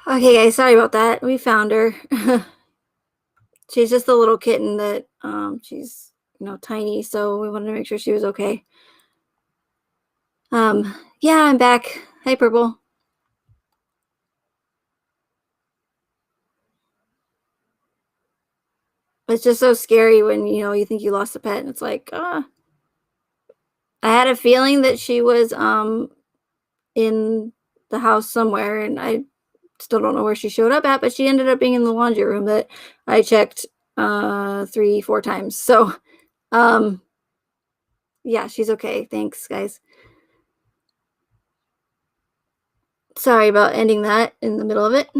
Okay, guys, sorry about that. We found her. She's just a little kitten that she's tiny, so we wanted to make sure she was okay. Yeah, I'm back. Hey, Purple. It's just so scary when you think you lost a pet and it's like, I had a feeling that she was in the house somewhere, and I still don't know where she showed up at, but she ended up being in the laundry room that I checked 3, 4 times. So um yeah, she's okay. Thanks, guys. Sorry about ending that in the middle of it.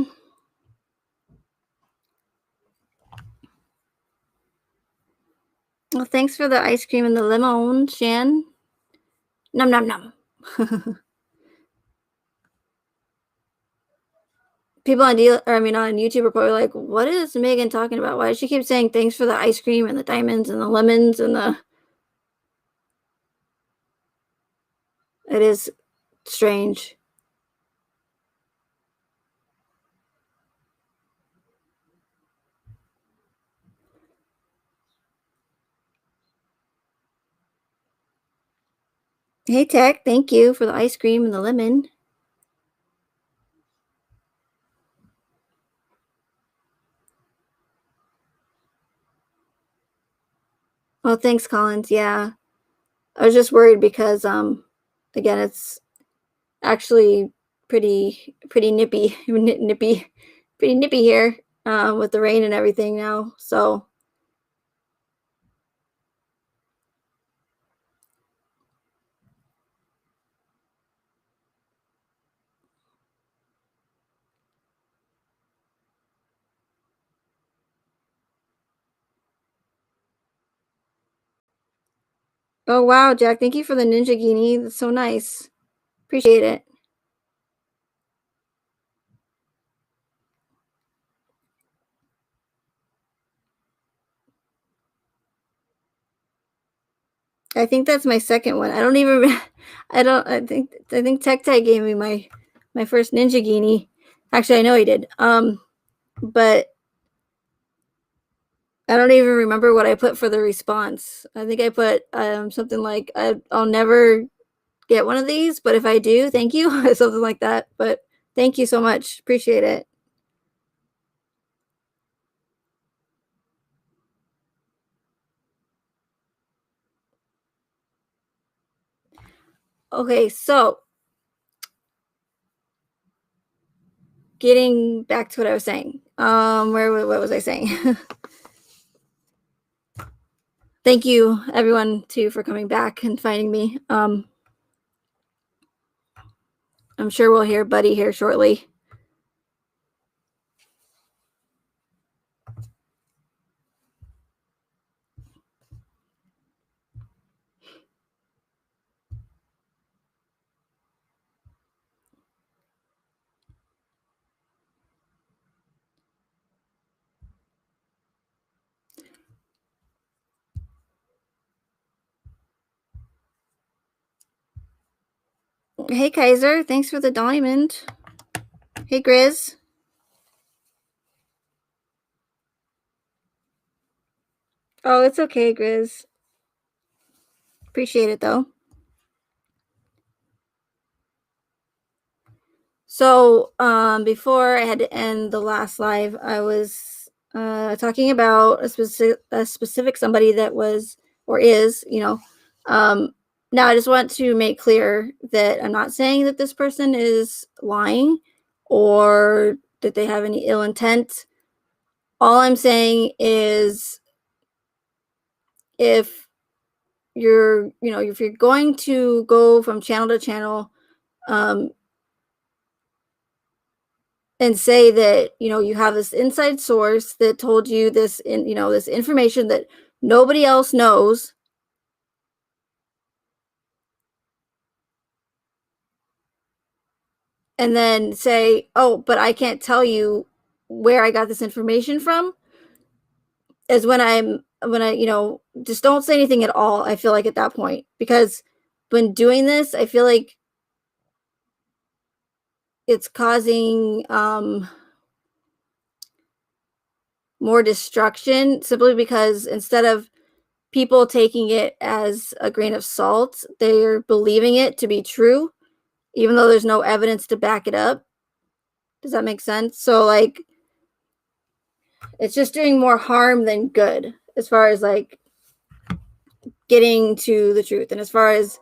Well, thanks for the ice cream and the lemon, Shan. Num num num. People on on YouTube are probably like, "What is Megan talking about? Why does she keep saying thanks for the ice cream and the diamonds and the lemons and the?" It is strange. Hey, Tech, thank you for the ice cream and the lemon. Oh, thanks, Collins. Yeah, I was just worried because again, it's actually pretty nippy, nippy, pretty nippy here with the rain and everything now. So, oh wow, Jack, thank you for the Ninja Genie. That's so nice. Appreciate it. I think that's my second one. I don't even I don't I think Tech Tag gave me my first Ninja Genie. Actually, I know he did. But I don't even remember what I put for the response. I think I put something like I'll never get one of these, but if I do, thank you, something like that. But thank you so much. Appreciate it. Okay, so getting back to what I was saying. What was I saying? Thank you everyone too for coming back and finding me. I'm sure we'll hear Buddy here shortly. Hey Kaiser, thanks for the diamond. Hey Grizz. Oh, it's okay, Grizz. Appreciate it though. So, before I had to end the last live, I was talking about a specific somebody that was or is, now I just want to make clear that I'm not saying that this person is lying or that they have any ill intent. All I'm saying is if if you're going to go from channel to channel, um, and say that you have this inside source that told you this information that nobody else knows, and then say, oh, but I can't tell you where I got this information from, is when I just don't say anything at all. I feel like at that point, because when doing this I feel like it's causing more destruction, simply because instead of people taking it as a grain of salt, they're believing it to be true, even though there's no evidence to back it up. Does that make sense? So like, it's just doing more harm than good as far as like getting to the truth. And as far as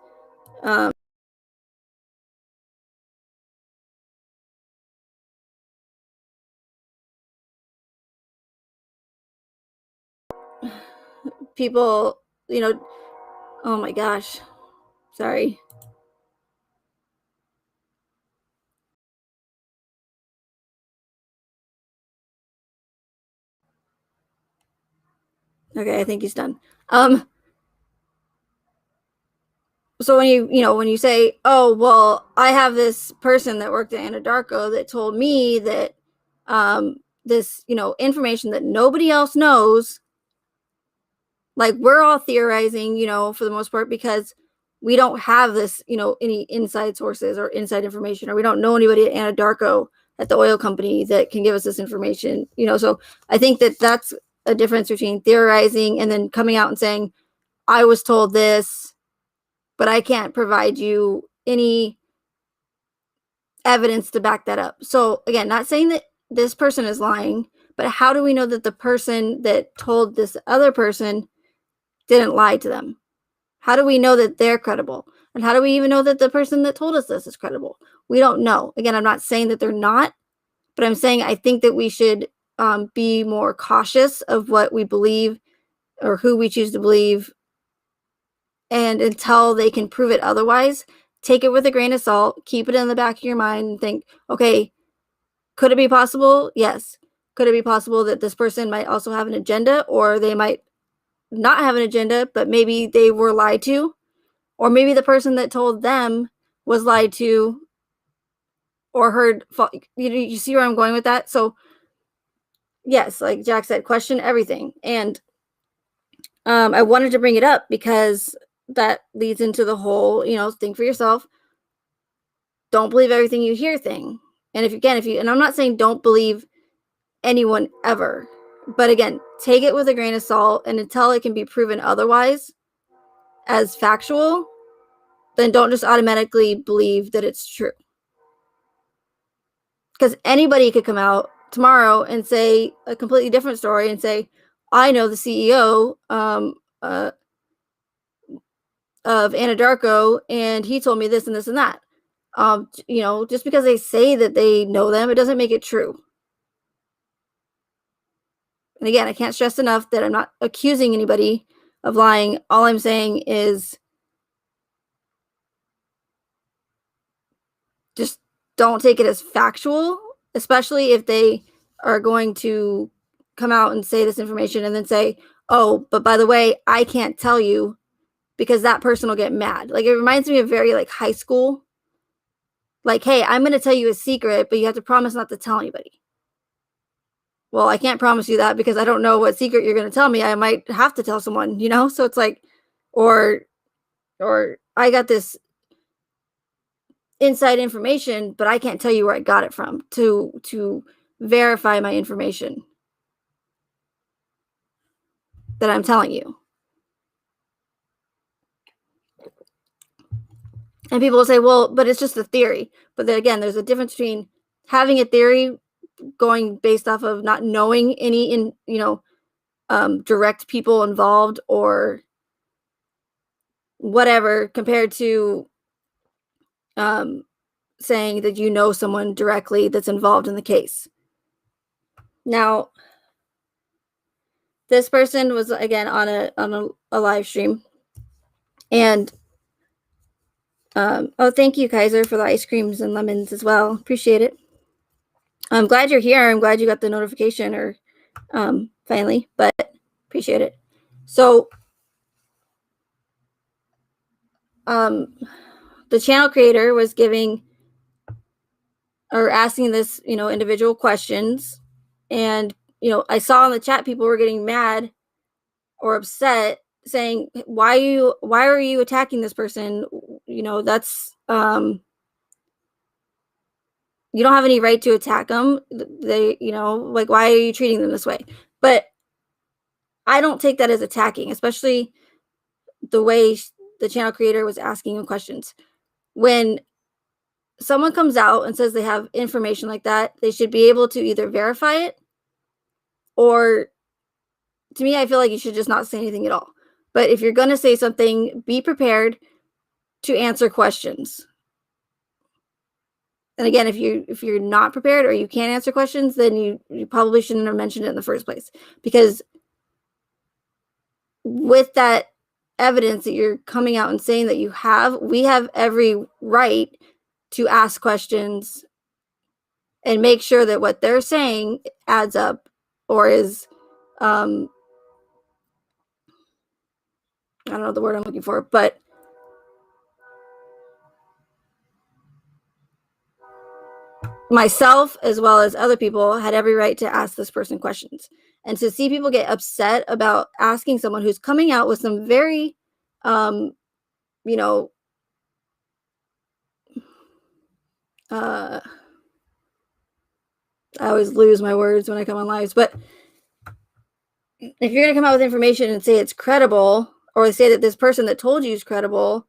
people, oh my gosh, sorry. Okay, I think he's done. So when you say, oh, well, I have this person that worked at Anadarko that told me that this, information that nobody else knows, like we're all theorizing, for the most part, because we don't have this, any inside sources or inside information, or we don't know anybody at Anadarko at the oil company that can give us this information, so I think that that's a difference between theorizing and then coming out and saying, I was told this, but I can't provide you any evidence to back that up. So again, not saying that this person is lying, but how do we know that the person that told this other person didn't lie to them? How do we know that they're credible? And how do we even know that the person that told us this is credible? We don't know. Again, I'm not saying that they're not, but I'm saying I think that we should be more cautious of what we believe or who we choose to believe. And until they can prove it otherwise, take it with a grain of salt, keep it in the back of your mind and think, okay, could it be possible? Yes. Could it be possible that this person might also have an agenda, or they might not have an agenda, but maybe they were lied to, or maybe the person that told them was lied to or heard. You see where I'm going with that? So yes, like Jack said, question everything. And I wanted to bring it up because that leads into the whole, think for yourself. Don't believe everything you hear thing. And and I'm not saying don't believe anyone ever, but again, take it with a grain of salt, and until it can be proven otherwise as factual, then don't just automatically believe that it's true. Because anybody could come out tomorrow and say a completely different story and say, I know the CEO of Anadarko, and he told me this and this and that. Just because they say that they know them, it doesn't make it true. And again, I can't stress enough that I'm not accusing anybody of lying. All I'm saying is just don't take it as factual, especially if they are going to come out and say this information and then say, oh, but by the way, I can't tell you, because that person will get mad. Like, it reminds me of very like high school. Like, hey, I'm going to tell you a secret, but you have to promise not to tell anybody. Well, I can't promise you that because I don't know what secret you're going to tell me. I might have to tell someone, So it's like, or I got this inside information, but I can't tell you where I got it from to verify my information that I'm telling you. And people will say, well, but it's just a theory. But then again, there's a difference between having a theory going based off of not knowing any direct people involved or whatever, compared to saying that you know someone directly that's involved in the case. Now, this person was again on a live stream, and oh, thank you, Kaiser, for the ice creams and lemons as well. Appreciate it. I'm glad you're here. I'm glad you got the notification or finally, but appreciate it. So the channel creator was giving or asking this, individual questions. And, I saw in the chat people were getting mad or upset saying, why are you attacking this person? That's you don't have any right to attack them. They, you know, like, why are you treating them this way? But I don't take that as attacking, especially the way the channel creator was asking him questions. When someone comes out and says they have information like that, they should be able to either verify it, or to me, I feel like you should just not say anything at all. But if you're going to say something, be prepared to answer questions. And again, if you're not prepared or you can't answer questions, then you probably shouldn't have mentioned it in the first place, because with that evidence that you're coming out and saying that you have, we have every right to ask questions and make sure that what they're saying adds up, or is I don't know the word I'm looking for, but myself as well as other people had every right to ask this person questions. And to see people get upset about asking someone who's coming out with some very you know, I always lose my words when I come on lives, but if you're going to come out with information and say it's credible, or say that this person that told you is credible,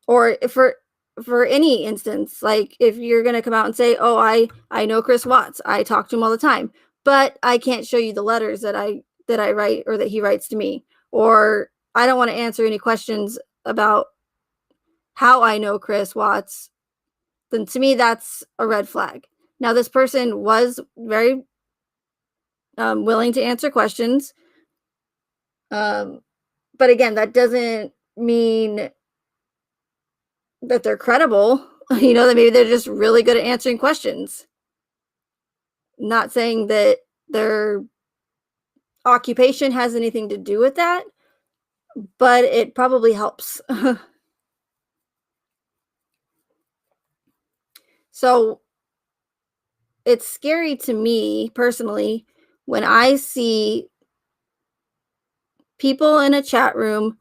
or for any instance, like if you're going to come out and say, oh, I know Chris Watts, I talk to him all the time, but I can't show you the letters that I write or that he writes to me, or I don't want to answer any questions about how I know Chris Watts, then to me that's a red flag. Now, this person was very willing to answer questions, but again, that doesn't mean that they're credible. You know, that maybe they're just really good at answering questions. Not saying that their occupation has anything to do with that, but it probably helps. So it's scary to me personally when I see people in a chat room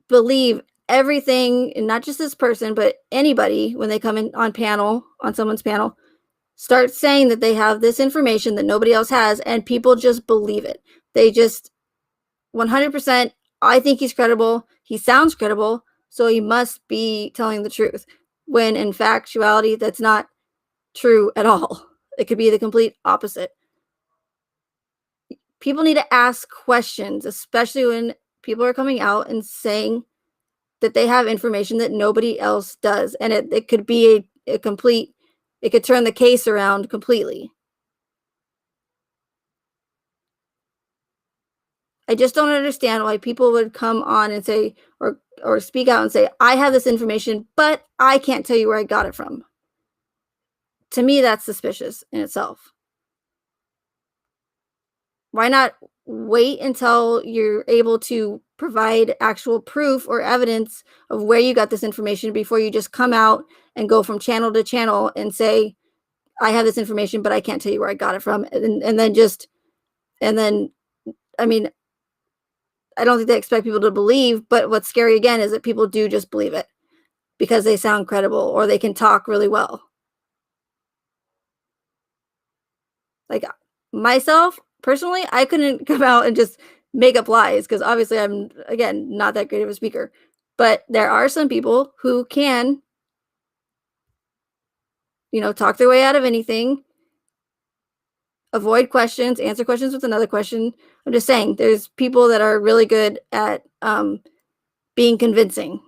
believe everything, and not just this person, but anybody, when they come in on someone's panel, start saying that they have this information that nobody else has, and people just believe it. They just 100%, I think he's credible. He sounds credible, so he must be telling the truth. When in factuality, that's not true at all. It could be the complete opposite. People need to ask questions, especially when people are coming out and saying that they have information that nobody else does. And it could be a complete, it could turn the case around completely. I just don't understand why people would come on and say, or speak out and say, I have this information, but I can't tell you where I got it from. To me, that's suspicious in itself. Why not wait until you're able to provide actual proof or evidence of where you got this information before you just come out and go from channel to channel and say, I have this information, but I can't tell you where I got it from. And then, I mean, I don't think they expect people to believe, but what's scary again is that people do just believe it because they sound credible or they can talk really well. Like myself, personally, I couldn't come out and just make up lies because obviously I'm, again, not that great of a speaker. But there are some people who can, talk their way out of anything, avoid questions, answer questions with another question. I'm just saying, there's people that are really good at being convincing.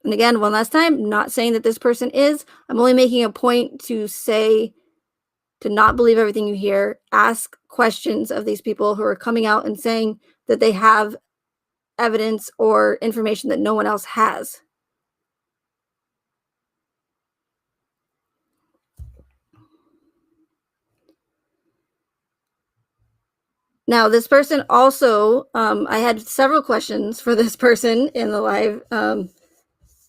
And again, one last time, not saying that this person is. I'm only making a point to say, to not believe everything you hear. Ask questions of these people who are coming out and saying that they have evidence or information that no one else has. Now, this person also, I had several questions for this person in the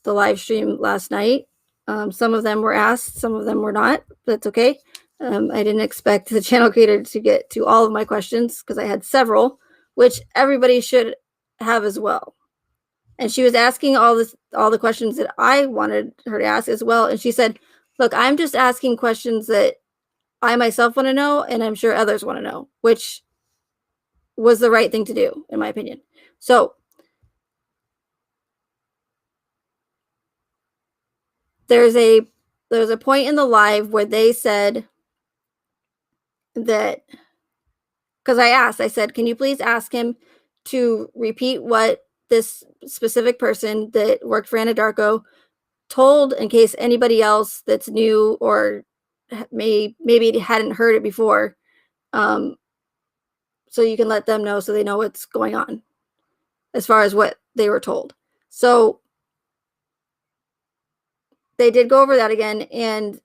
live stream last night. Some of them were asked, some of them were not. That's okay. I didn't expect the channel creator to get to all of my questions because I had several, which everybody should have as well. And she was asking all the questions that I wanted her to ask as well. And she said, look, I'm just asking questions that I myself want to know, and I'm sure others want to know, which was the right thing to do, in my opinion. So there's a point in the live where they said that, because I said, can you please ask him to repeat what this specific person that worked for Anadarko told, in case anybody else that's new or maybe hadn't heard it before, so you can let them know so they know what's going on as far as what they were told. So they did go over that again, and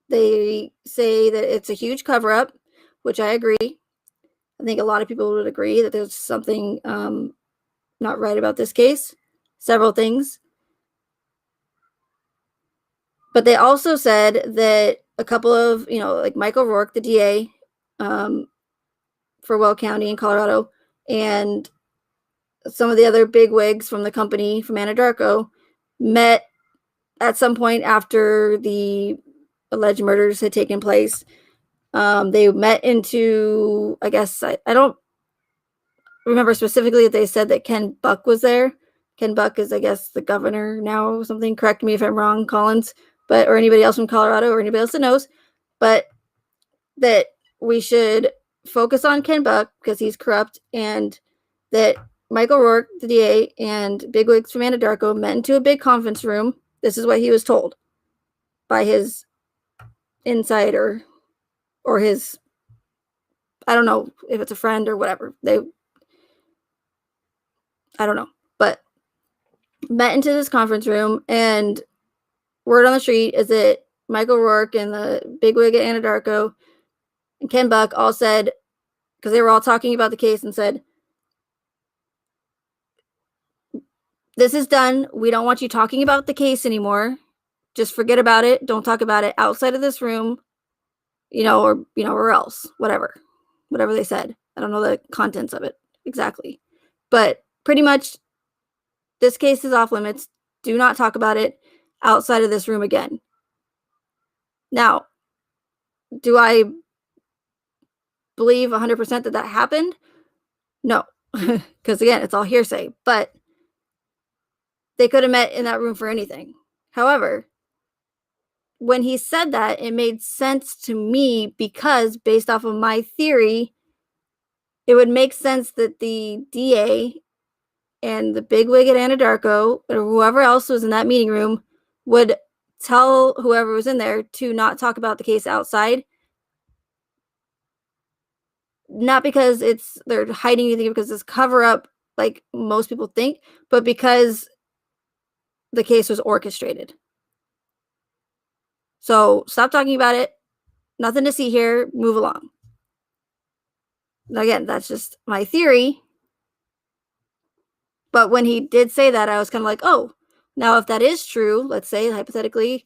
they say that it's a huge cover-up, which I agree. I think a lot of people would agree that there's something not right about this case. Several things. But they also said that a couple of, like Michael Rourke, the DA for Weld County in Colorado, and some of the other big wigs from the company from Anadarko met at some point after the alleged murders had taken place. They met into, I guess, I don't remember specifically that they said that Ken Buck was there. Ken Buck is, I guess, the governor now or something. Correct me if I'm wrong, Collins, or anybody else from Colorado or anybody else that knows. But that we should focus on Ken Buck because he's corrupt, and that Michael Rourke, the DA, and bigwigs from Anadarko met into a big conference room. This is what he was told by his insider or his, I don't know if it's a friend or whatever. I don't know, but met into this conference room, and word on the street is that Michael Rourke and the bigwig at Anadarko and Ken Buck all said, because they were all talking about the case, and said, this is done. We don't want you talking about the case anymore. Just forget about it. Don't talk about it outside of this room, or else, whatever they said. I don't know the contents of it exactly, but pretty much this case is off limits. Do not talk about it outside of this room again. Now, do I believe 100% that happened? No, because again, it's all hearsay, but they could have met in that room for anything. However, when he said that, it made sense to me because based off of my theory, it would make sense that the DA and the bigwig at Anadarko or whoever else was in that meeting room would tell whoever was in there to not talk about the case outside. Not because they're hiding anything, because it's cover up like most people think, but because the case was orchestrated. So stop talking about it. Nothing to see here. Move along. Again, that's just my theory. But when he did say that, I was kind of like, oh, now if that is true, let's say hypothetically,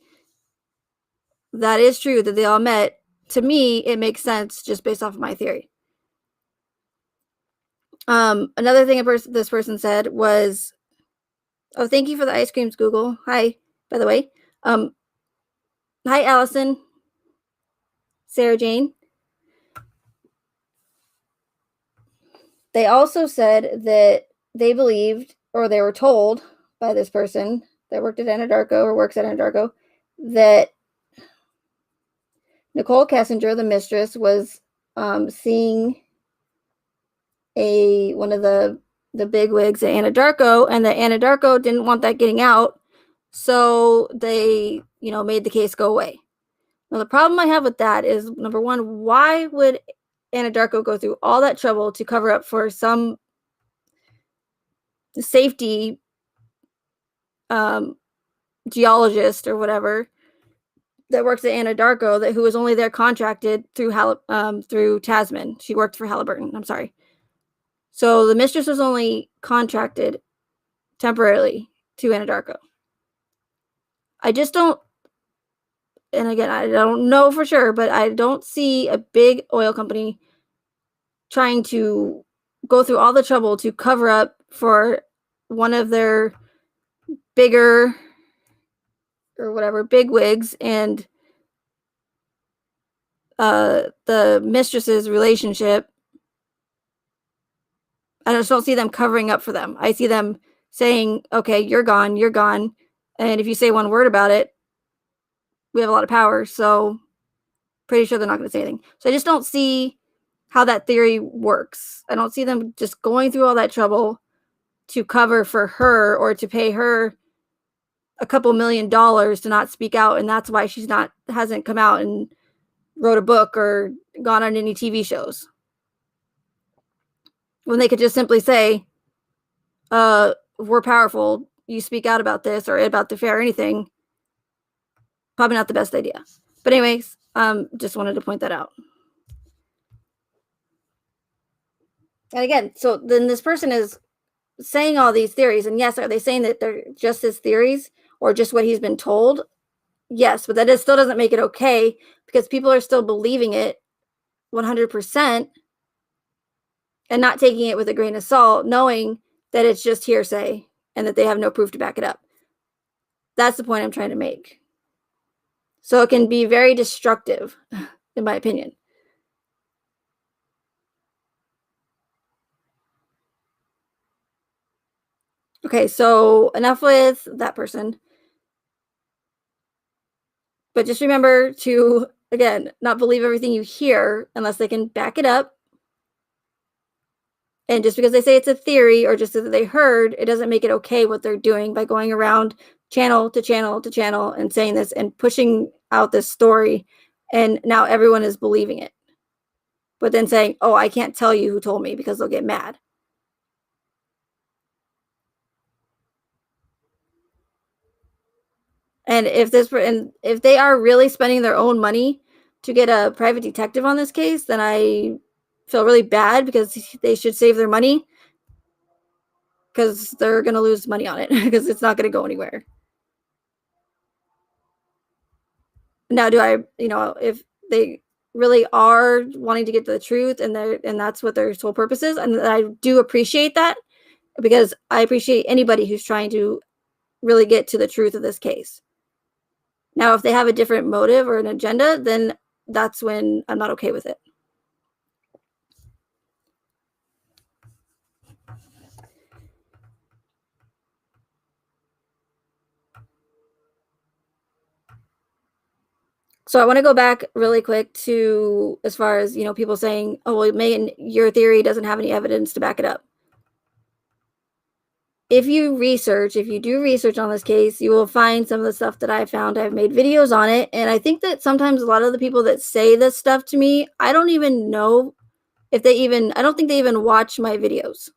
that is true that they all met, to me, it makes sense just based off of my theory. Another thing this person said was, oh, thank you for the ice creams, Google. Hi, by the way. Hi, Allison. Sarah Jane. They also said that they believed, or they were told by this person that worked at Anadarko or works at Anadarko, that Nicole Kessinger, the mistress, was seeing one of the bigwigs at Anadarko, and that Anadarko didn't want that getting out, so they, made the case go away. Now, the problem I have with that is, number one, why would Anadarko go through all that trouble to cover up for some safety geologist or whatever that works at Anadarko who was only there contracted through Tasman? She worked for Halliburton. I'm sorry. So the mistress was only contracted temporarily to Anadarko. I just don't, and again, I don't know for sure, but I don't see a big oil company trying to go through all the trouble to cover up for one of their bigger or whatever big wigs and the mistress's relationship. I just don't see them covering up for them. I see them saying, okay, you're gone, you're gone. And if you say one word about it, we have a lot of power. So pretty sure they're not going to say anything. So I just don't see how that theory works. I don't see them just going through all that trouble to cover for her or to pay her a couple $1,000,000 to not speak out. And that's why she's hasn't come out and wrote a book or gone on any TV shows. When they could just simply say, we're powerful, you speak out about this or about the fair or anything. Probably not the best idea. But anyways, just wanted to point that out. And again, so then this person is saying all these theories, and yes, are they saying that they're just his theories or just what he's been told? Yes, but that still doesn't make it okay because people are still believing it 100% and not taking it with a grain of salt, knowing that it's just hearsay and that they have no proof to back it up. That's the point I'm trying to make. So it can be very destructive, in my opinion. Okay, so enough with that person. But just remember to, again, not believe everything you hear unless they can back it up. And just because they say it's a theory or just that they heard, it doesn't make it okay what they're doing by going around channel to channel to channel and saying this and pushing out this story. And now everyone is believing it. But then saying, oh, I can't tell you who told me because they'll get mad. And if they are really spending their own money to get a private detective on this case, then I feel really bad because they should save their money because they're going to lose money on it because it's not going to go anywhere. Now, if they really are wanting to get to the truth and that's what their sole purpose is, and I do appreciate that because I appreciate anybody who's trying to really get to the truth of this case. Now, if they have a different motive or an agenda, then that's when I'm not okay with it. So I want to go back really quick to as far as, people saying, oh, well, Megan, your theory doesn't have any evidence to back it up. If you do research on this case, you will find some of the stuff that I found. I've made videos on it. And I think that sometimes a lot of the people that say this stuff to me, I don't even know I don't think they even watch my videos.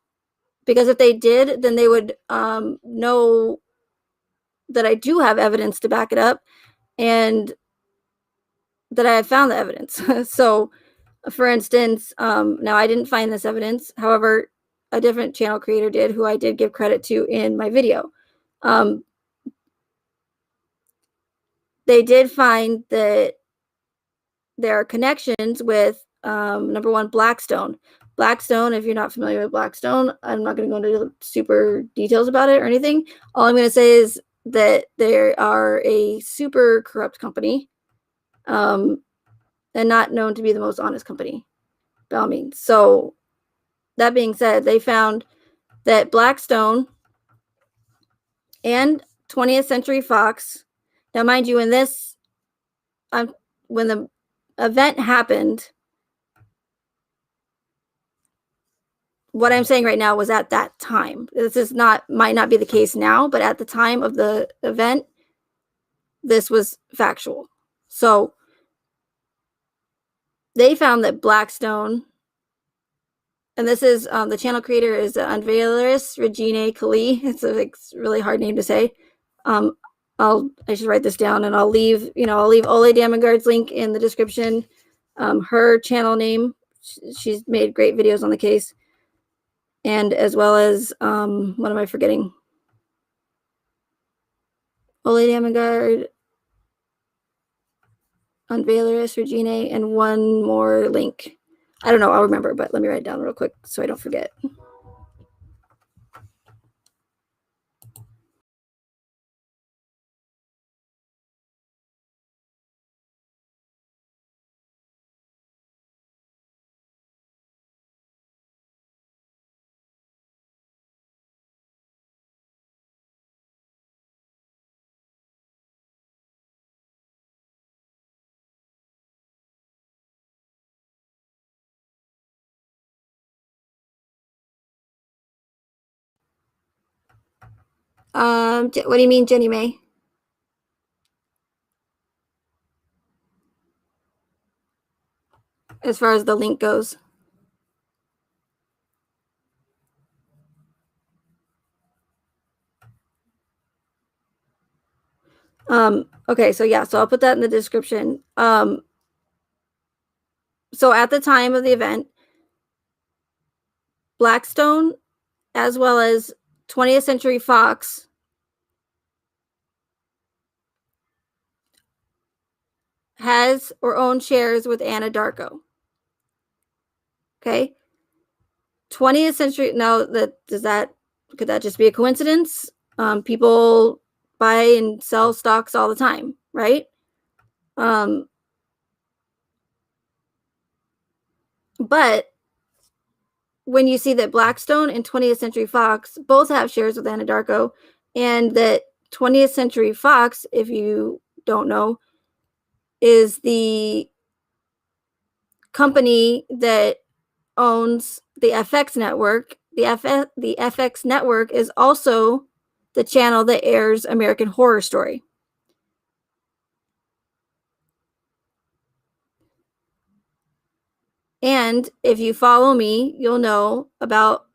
Because if they did, then they would know that I do have evidence to back it up and that I have found the evidence. So, for instance, now I didn't find this evidence. However, a different channel creator did, who I did give credit to in my video. They did find that there are connections with, number one, Blackstone. Blackstone, if you're not familiar with Blackstone, I'm not going to go into super details about it or anything. All I'm going to say is that they are a super corrupt company, and not known to be the most honest company, by all means. So, that being said, they found that Blackstone and 20th Century Fox, now mind you, when the event happened, what I'm saying right now was at that time. This might not be the case now, but at the time of the event, this was factual. So they found that Blackstone, and this is the channel creator is Unveilerist Regina Kali. It's a really hard name to say. I should write this down, and I'll leave Ole Damengard's link in the description. Her channel name. She's made great videos on the case. And as well as, what am I forgetting? Ole Damengard, Unveilerist, Regina, and one more link. I don't know, I'll remember, but let me write it down real quick so I don't forget. What do you mean, Jenny May? As far as the link goes. Okay, so yeah, so I'll put that in the description. So at the time of the event, Blackstone, as well as 20th Century Fox, has or owns shares with Anadarko. Okay. 20th Century, now could that just be a coincidence? People buy and sell stocks all the time, right? But when you see that Blackstone and 20th Century Fox both have shares with Anadarko, and that 20th Century Fox, if you don't know, is the company that owns the FX network. The FX network is also the channel that airs American Horror Story. And if you follow me, you'll know about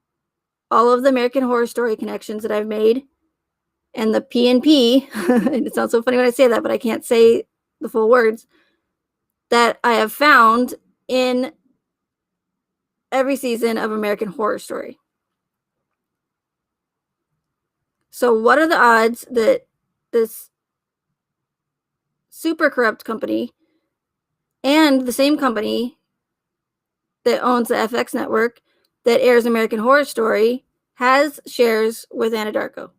all of the American Horror Story connections that I've made, and the P&P, and it sounds so funny when I say that, but I can't say the full words, that I have found in every season of American Horror Story. So what are the odds that this super corrupt company and the same company that owns the FX network that airs American Horror Story has shares with Anadarko?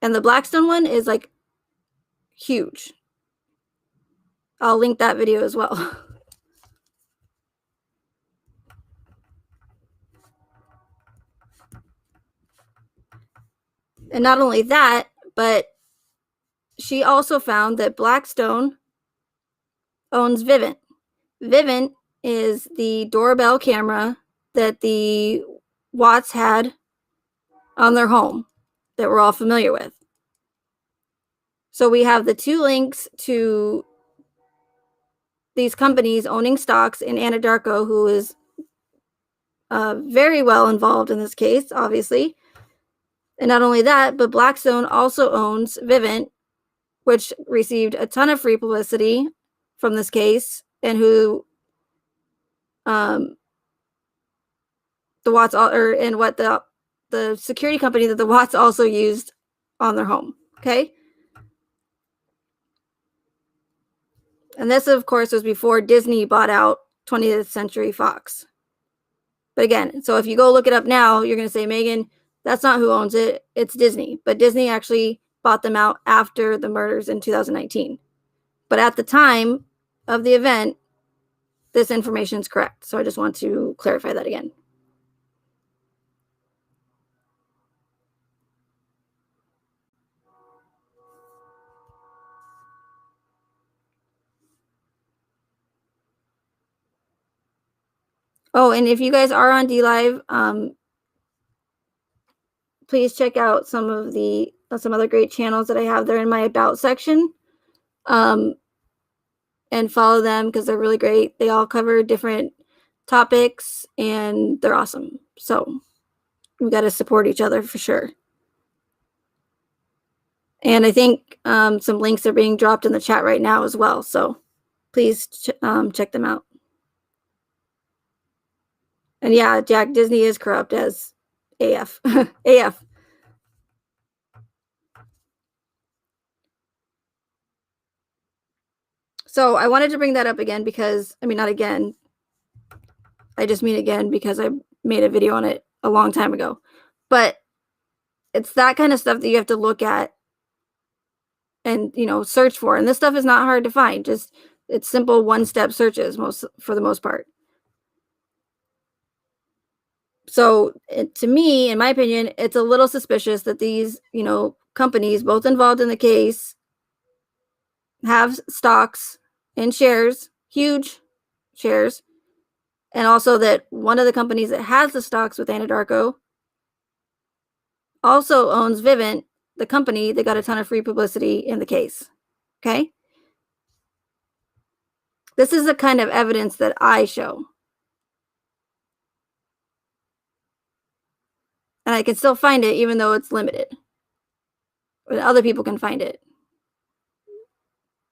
And the Blackstone one is like huge. I'll link that video as well. And not only that, but she also found that Blackstone owns Vivint. Vivint is the doorbell camera that the Watts had on their home that we're all familiar with. So we have the two links to these companies owning stocks in Anadarko, who is very well involved in this case, obviously. And not only that, but Blackstone also owns Vivint, which received a ton of free publicity from this case, and who the Watts and what the security company that the Watts also used on their home. Okay. And this, of course, was before Disney bought out 20th Century Fox. But again, so if you go look it up now, you're going to say, Megan, that's not who owns it. It's Disney. But Disney actually bought them out after the murders in 2019. But at the time of the event, this information is correct. So I just want to clarify that again. Oh, and if you guys are on DLive, please check out some other great channels that I have there in my About section, and follow them because they're really great. They all cover different topics and they're awesome. So we got to support each other for sure. And I think some links are being dropped in the chat right now as well. So please check them out. And yeah, Jack, Disney is corrupt as AF. AF. So I wanted to bring that up again because, I mean, not again. I just mean again because I made a video on it a long time ago. But it's that kind of stuff that you have to look at and, search for. And this stuff is not hard to find. Just it's simple one-step searches for the most part. So to me, in my opinion, it's a little suspicious that these, companies, both involved in the case, have stocks and shares, huge shares, and also that one of the companies that has the stocks with Anadarko also owns Vivint, the company that got a ton of free publicity in the case. Okay? This is the kind of evidence that I show. And I can still find it even though it's limited. But other people can find it.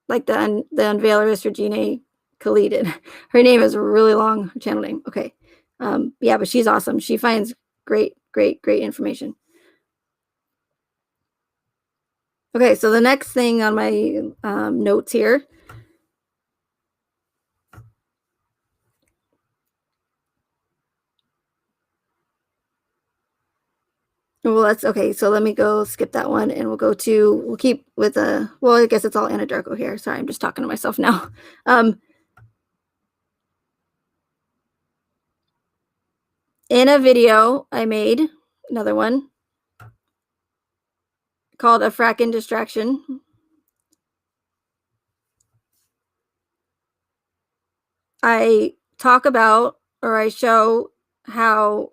Like the unveilerist Regina Khalid did. Her name is a really long channel name. Okay. Yeah, but she's awesome. She finds great information. Okay, so the next thing on my notes here. Well, that's okay. So let me go skip that one and we'll keep with well, I guess it's all Anadarko here. Sorry, I'm just talking to myself now. In a video I made, another one called A Frackin' Distraction. I talk about, or I show how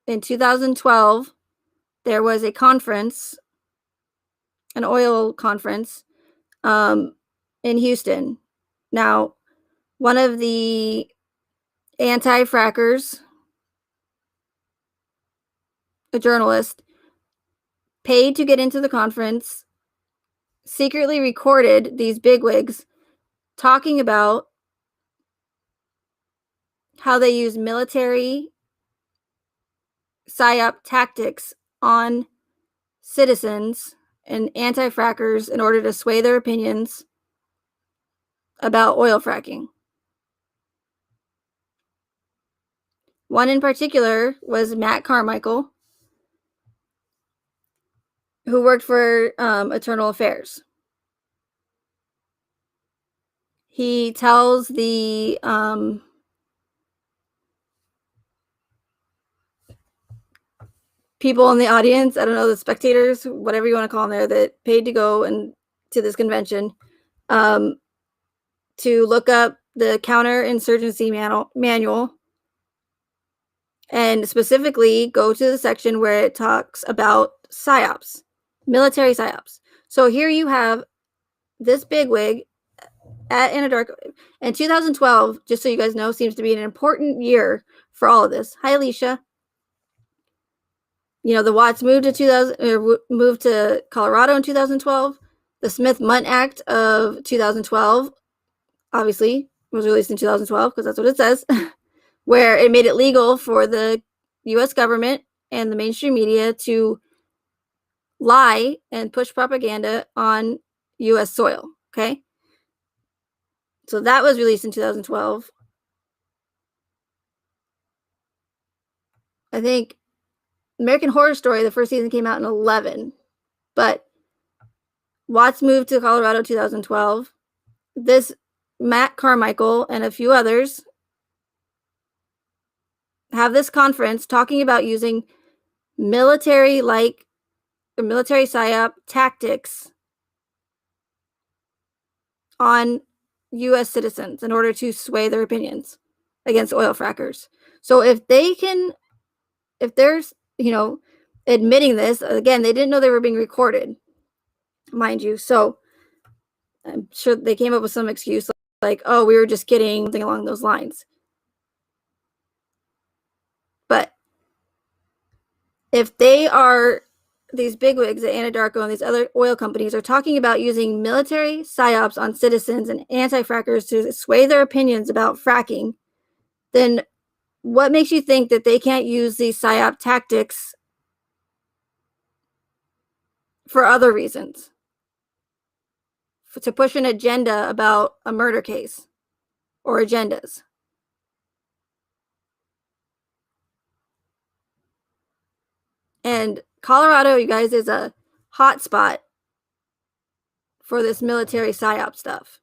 in 2012 there was a conference, an oil conference, in Houston. Now, one of the anti-frackers, a journalist, paid to get into the conference, secretly recorded these bigwigs talking about how they use military psyop tactics on citizens and anti-frackers in order to sway their opinions about oil fracking. One in particular was Matt Carmichael, who worked for Eternal Affairs. He tells the people in the audience, I don't know, the spectators, whatever you want to call them there, that paid to go and to this convention, to look up the counterinsurgency manual and specifically go to the section where it talks about psyops, military psyops. So here you have this bigwig at Anadarko. And 2012, just so you guys know, seems to be an important year for all of this. Hi, Alicia. You know, the Watts moved to Colorado in 2012. The Smith-Mundt Act of 2012, obviously, was released in 2012 because that's what it says, where it made it legal for the U.S. government and the mainstream media to lie and push propaganda on U.S. soil. Okay, so that was released in 2012. I think American Horror Story, the first season, came out in 2011, but Watts moved to Colorado 2012. This Matt Carmichael and a few others have this conference talking about using military psyop tactics on U.S. citizens in order to sway their opinions against oil frackers. So if there's, admitting this, again, they didn't know they were being recorded, mind you. So I'm sure they came up with some excuse like, oh, we were just kidding, something along those lines. But if these bigwigs at Anadarko and these other oil companies are talking about using military psyops on citizens and anti-frackers to sway their opinions about fracking, then what makes you think that they can't use these psyop tactics for other reasons? To push an agenda about a murder case or agendas. And Colorado, you guys, is a hot spot for this military psyop stuff.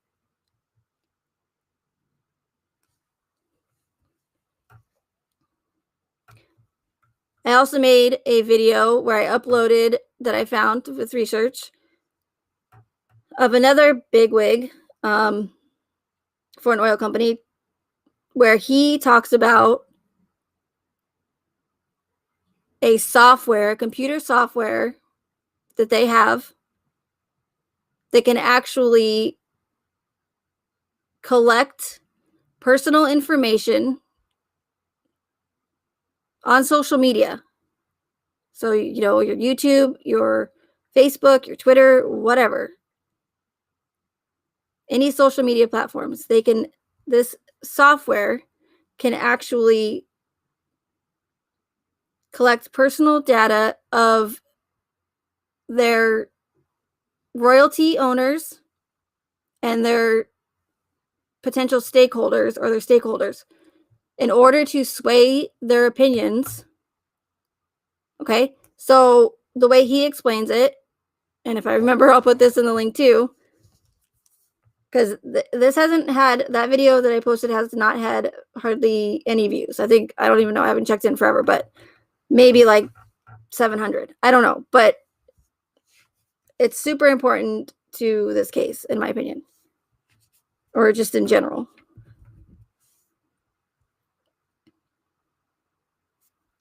I also made a video where I uploaded that I found with research of another bigwig for an oil company where he talks about a software, computer software that they have that can actually collect personal information on social media. So, your YouTube, your Facebook, your Twitter, whatever, any social media platforms, this software can actually collect personal data of their royalty owners and their potential stakeholders or their stakeholders in order to sway their opinions. Okay. So the way he explains it, and if I remember, I'll put this in the link too, because this hasn't had, that video that I posted has not had hardly any views. I don't even know. I haven't checked in forever, but maybe like 700. I don't know. But it's super important to this case, in my opinion, or just in general.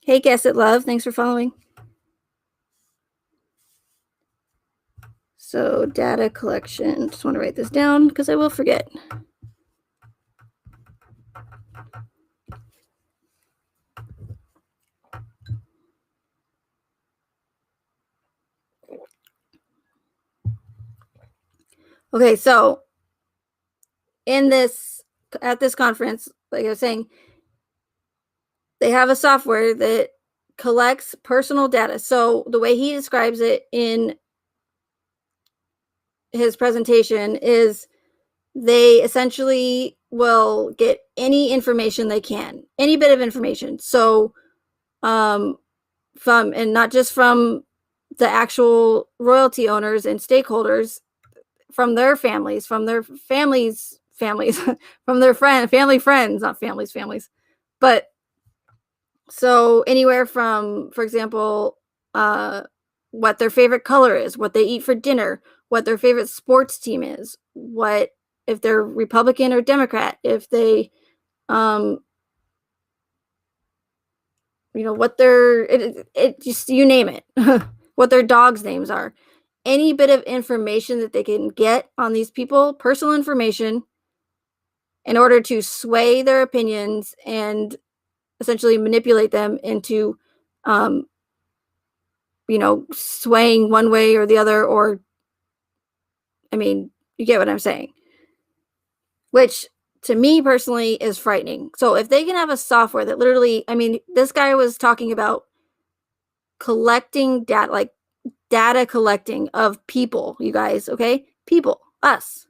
Hey, Guess It Love. Thanks for following. So data collection. Just want to write this down because I will forget. Okay, so at this conference, like I was saying, they have a software that collects personal data. So the way he describes it in his presentation is they essentially will get any information they can, any bit of information. So and not just from the actual royalty owners and stakeholders, from their families, from their families, from their family friends, not families, but so anywhere from, for example, what their favorite color is, what they eat for dinner, what their favorite sports team is, what if they're Republican or Democrat, if they, what it just, you name it, what their dogs' names are, any bit of information that they can get on these people, personal information, in order to sway their opinions and essentially manipulate them into, swaying one way or the other, or, you get what I'm saying, which to me personally is frightening. So if they can have a software that literally, this guy was talking about collecting data, like data collecting of people, you guys, okay? People, us,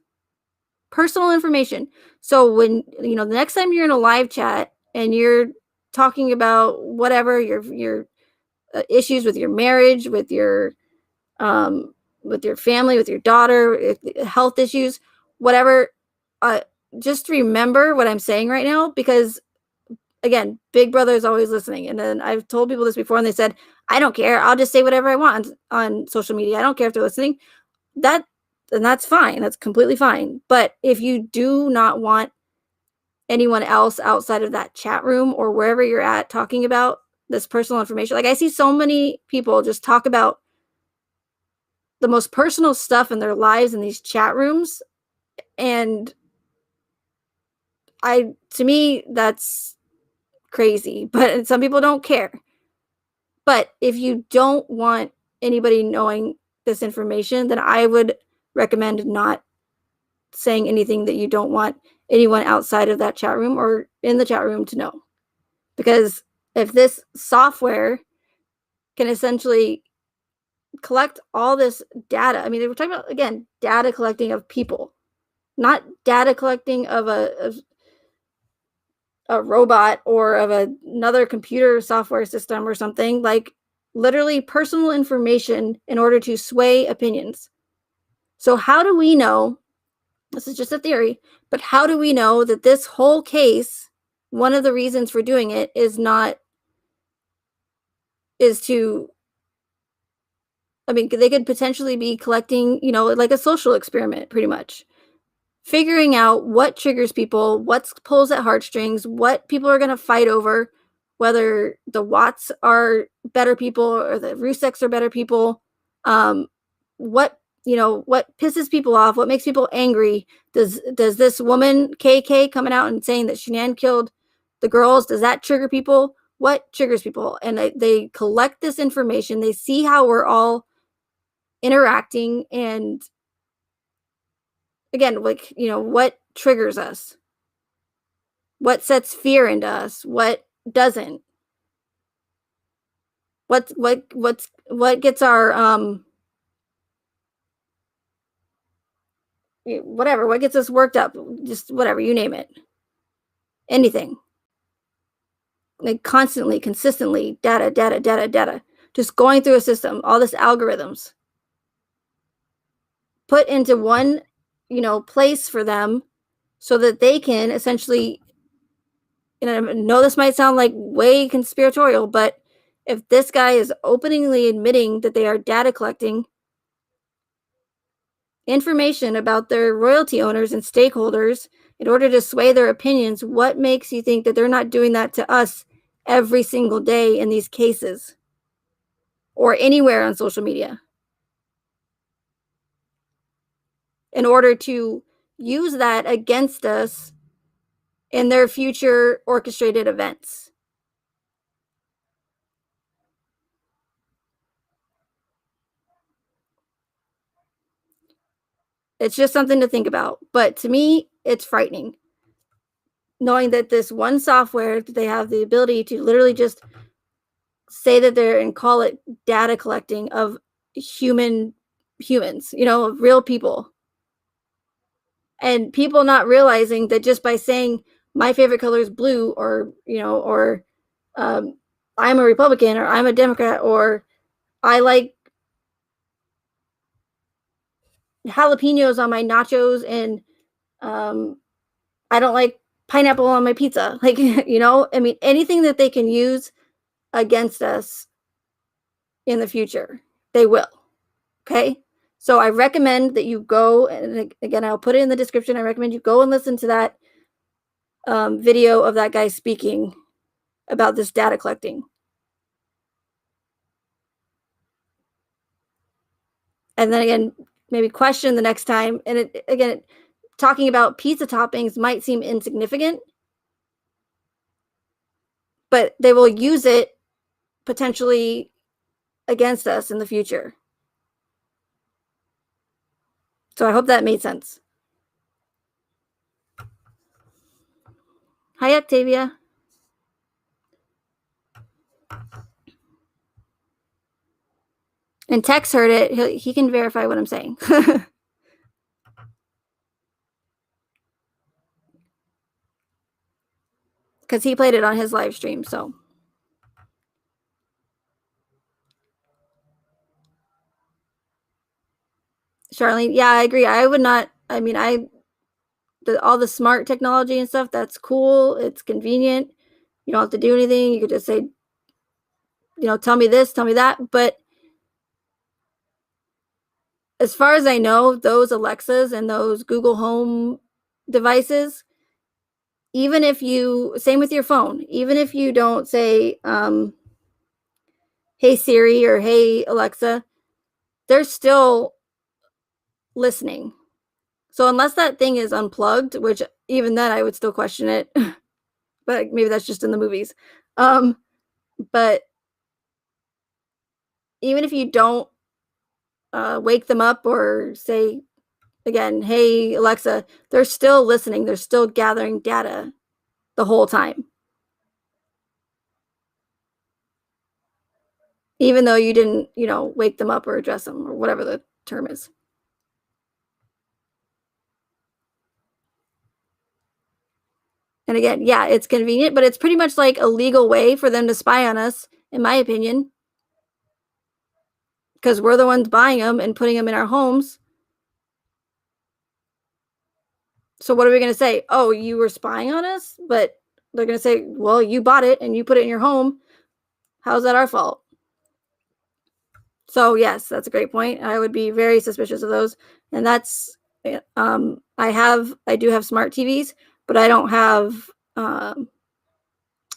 personal information. So when, the next time you're in a live chat and you're talking about whatever, your issues with your marriage, with your family, with your daughter, health issues, whatever, just remember what I'm saying right now, because again, Big Brother is always listening. And then I've told people this before and they said, I don't care. I'll just say whatever I want on social media. I don't care if they're listening. And that's fine. That's completely fine. But if you do not want anyone else outside of that chat room or wherever you're at talking about this personal information, like I see so many people just talk about the most personal stuff in their lives in these chat rooms. And to me, that's crazy, but some people don't care. But if you don't want anybody knowing this information, then I would recommend not saying anything that you don't want anyone outside of that chat room or in the chat room to know. Because if this software can essentially collect all this data, we're talking about, again, data collecting of people, not data collecting of a robot or of another computer software system or something, like literally personal information in order to sway opinions. So how do we know, this is just a theory, but how do we know that this whole case, one of the reasons for doing it is to, they could potentially be collecting, like a social experiment, pretty much. Figuring out what triggers people, what pulls at heartstrings, what people are going to fight over, whether the Watts are better people or the Ruseks are better people. What what pisses people off, what makes people angry? Does this woman KK coming out and saying that Shanann killed the girls, does that trigger people? What triggers people? And they collect this information, they see how we're all interacting, and again, like, what triggers us, what sets fear into us, what doesn't, what gets our whatever, what gets us worked up, just whatever, you name it, anything. Like constantly, consistently, data, just going through a system, all this algorithms put into one, place for them, so that they can essentially, and I know this might sound like way conspiratorial, but if this guy is openly admitting that they are data collecting information about their royalty owners and stakeholders in order to sway their opinions, what makes you think that they're not doing that to us every single day in these cases or anywhere on social media in order to use that against us in their future orchestrated events? It's just something to think about. But to me, it's frightening knowing that this one software, they have the ability to literally just say that they're and call it data collecting of humans, of real people. And people not realizing that just by saying my favorite color is blue, or, or I'm a Republican, or I'm a Democrat, or I like jalapenos on my nachos, and I don't like pineapple on my pizza. Like, I mean, anything that they can use against us in the future, they will. Okay. So I recommend that you go, and again, I'll put it in the description. I recommend you go and listen to that video of that guy speaking about this data collecting. And then again, maybe question the next time. And again, talking about pizza toppings might seem insignificant, but they will use it potentially against us in the future. So I hope that made sense. Hi, Octavia. And Tex heard it. He can verify what I'm saying. Because he played it on his live stream. So Charlene, yeah, I agree. I would not. I mean, all the smart technology and stuff, that's cool. It's convenient. You don't have to do anything. You could just say, tell me this, tell me that. But as far as I know, those Alexas and those Google Home devices, even if same with your phone, even if you don't say, hey Siri or hey Alexa, they're still listening. So unless that thing is unplugged, which even then I would still question it, but maybe that's just in the movies. But even if you don't wake them up or say again, hey Alexa, they're still listening. They're still gathering data the whole time. Even though you didn't, wake them up or address them or whatever the term is. And again, yeah, it's convenient, but it's pretty much like a legal way for them to spy on us, in my opinion, because we're the ones buying them and putting them in our homes. So what are we going to say? Oh, you were spying on us? But they're going to say, well, you bought it and you put it in your home. How's that our fault? So yes, that's a great point. I would be very suspicious of those. And that's, I do have smart TVs, but I don't have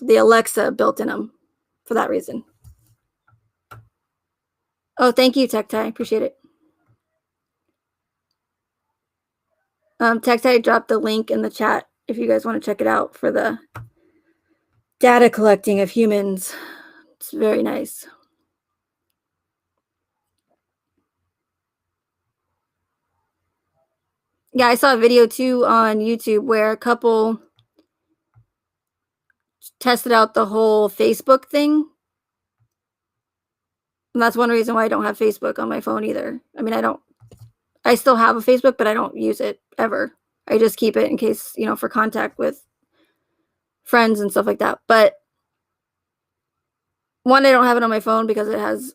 the Alexa built in them for that reason. Oh, thank you, TechTie. Appreciate it. TechTie dropped the link in the chat if you guys want to check it out for the data collecting of humans. It's very nice. Yeah, I saw a video too on YouTube where a couple tested out the whole Facebook thing. And that's one reason why I don't have Facebook on my phone either. I mean, I still have a Facebook, but I don't use it ever. I just keep it in case, for contact with friends and stuff like that. But one, I don't have it on my phone because it has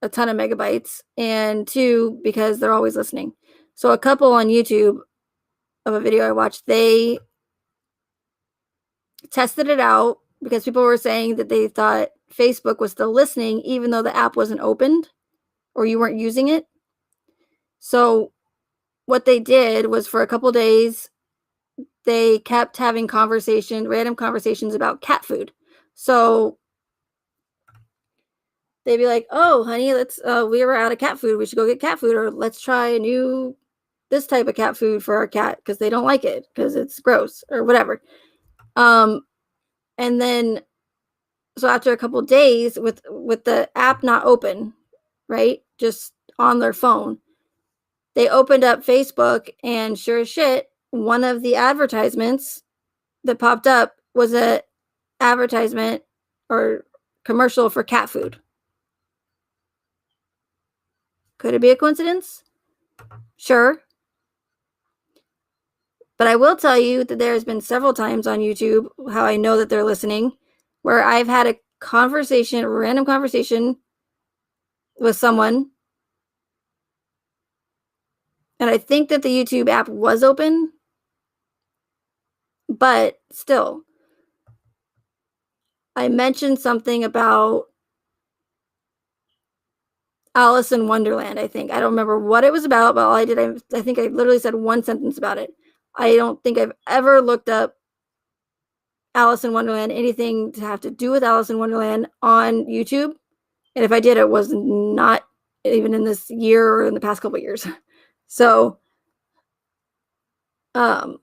a ton of megabytes, and two, because they're always listening. So a couple on YouTube of a video I watched, they tested it out because people were saying that they thought Facebook was still listening even though the app wasn't opened or you weren't using it. So what they did was for a couple days, they kept having random conversations about cat food. So they'd be like, "Oh, honey, we were out of cat food. We should go get cat food, or let's try this type of cat food for our cat because they don't like it because it's gross or whatever." And then, so after a couple days with the app not open, right, just on their phone, they opened up Facebook, and sure as shit, one of the advertisements that popped up was a advertisement or commercial for cat food. Could it be a coincidence? Sure. But I will tell you that there's been several times on YouTube how I know that they're listening, where I've had a random conversation with someone, and I think that the YouTube app was open, but still, I mentioned something about Alice in Wonderland, I think. I don't remember what it was about, but all I did, I think I literally said one sentence about it. I don't think I've ever looked up Alice in Wonderland, anything to have to do with Alice in Wonderland on YouTube. And if I did, it was not even in this year or in the past couple of years. So I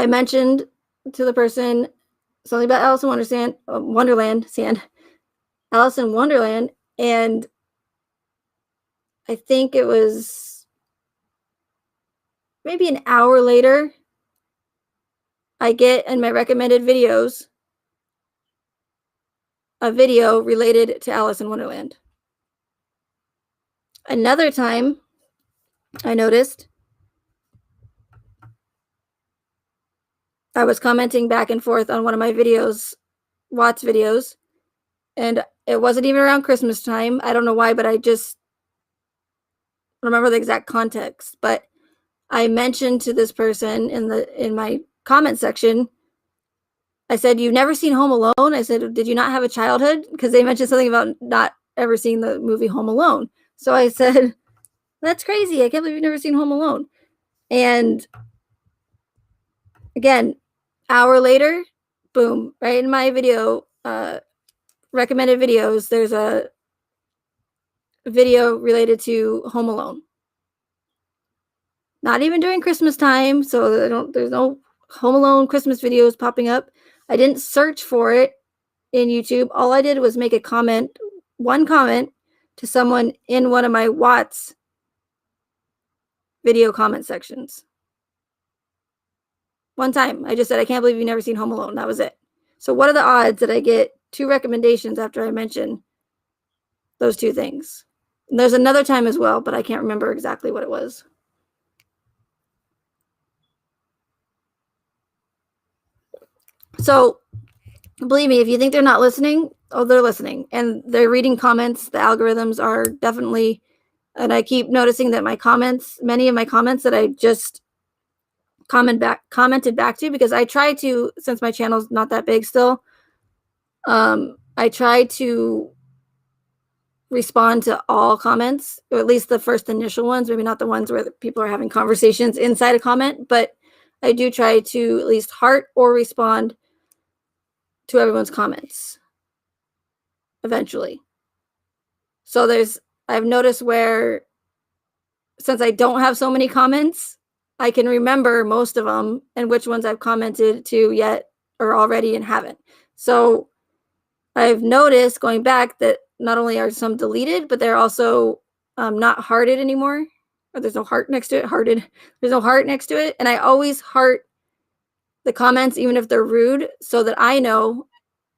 mentioned to the person something about Alice in Wonderland, Alice in Wonderland, and I think it was maybe an hour later, I get in my recommended videos a video related to Alice in Wonderland. Another time, I noticed I was commenting back and forth on one of my videos, Watts videos, and it wasn't even around Christmas time. I don't know why, but I just remember the exact context. But I mentioned to this person in my comment section, I said, "You've never seen Home Alone?" I said, "Did you not have a childhood?" Because they mentioned something about not ever seeing the movie Home Alone. So I said, "That's crazy. I can't believe you've never seen Home Alone." And again, hour later, boom, right in my video, recommended videos, there's a video related to Home Alone. Not even during Christmas time, so there's no Home Alone Christmas videos popping up. I didn't search for it in YouTube. All I did was make one comment to someone in one of my Watts video comment sections. One time, I just said, "I can't believe you've never seen Home Alone." That was it. So what are the odds that I get 2 recommendations after I mention those 2 things? And there's another time as well, but I can't remember exactly what it was. So believe me, if you think they're not listening, they're listening. And they're reading comments. The algorithms are definitely, and I keep noticing that many of my comments that I just commented back to, because I try to, since my channel's not that big still, I try to respond to all comments, or at least the first initial ones, maybe not the ones where people are having conversations inside a comment, but I do try to at least heart or respond to everyone's comments eventually. So I've noticed where, since I don't have so many comments, I can remember most of them and which ones I've commented to yet or already and haven't. So I've noticed going back that not only are some deleted, but they're also not hearted anymore. Or there's no heart next to it. Hearted. There's no heart next to it. And I always heart the comments, even if they're rude, so that I know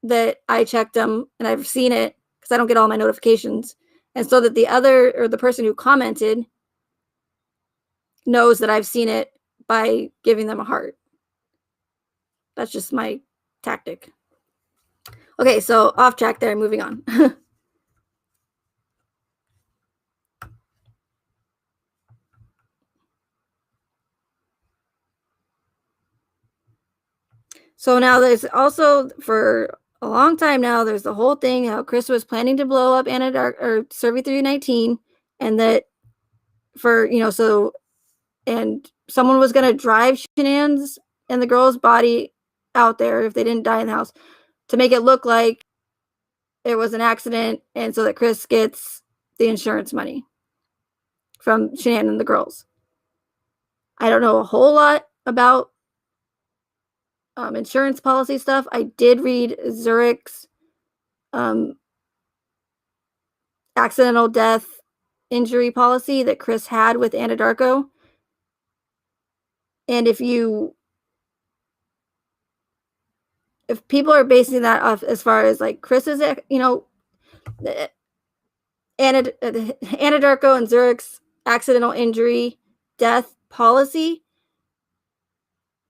that I checked them and I've seen it, because I don't get all my notifications. And so that the other, or the person who commented, knows that I've seen it by giving them a heart. That's just my tactic. Okay, so off track there, moving on. So now there's also, for a long time now, there's the whole thing how Chris was planning to blow up Survey 319, and that so, and someone was going to drive Shanann's and the girl's body out there if they didn't die in the house, to make it look like it was an accident, and so that Chris gets the insurance money from Shanann and the girls. I don't know a whole lot about insurance policy stuff. I did read Zurich's accidental death injury policy that Chris had with Anadarko. And if people are basing that off as far as like Chris's, Anadarko and Zurich's accidental injury death policy,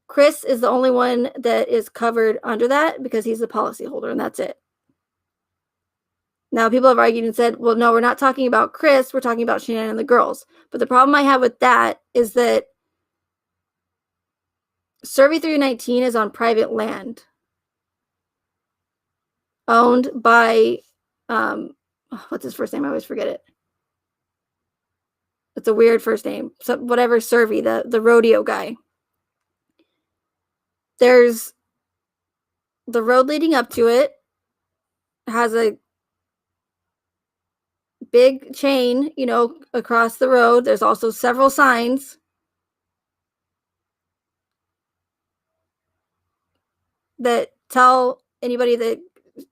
Chris is the only one that is covered under that because he's the policyholder, and that's it. Now, people have argued and said, well, no, we're not talking about Chris, we're talking about Shanann and the girls. But the problem I have with that is that Survey 319 is on private land owned by, what's his first name? I always forget it. It's a weird first name. So whatever Survey, the rodeo guy. There's the road leading up to it has a big chain, across the road. There's also several signs that tell anybody that,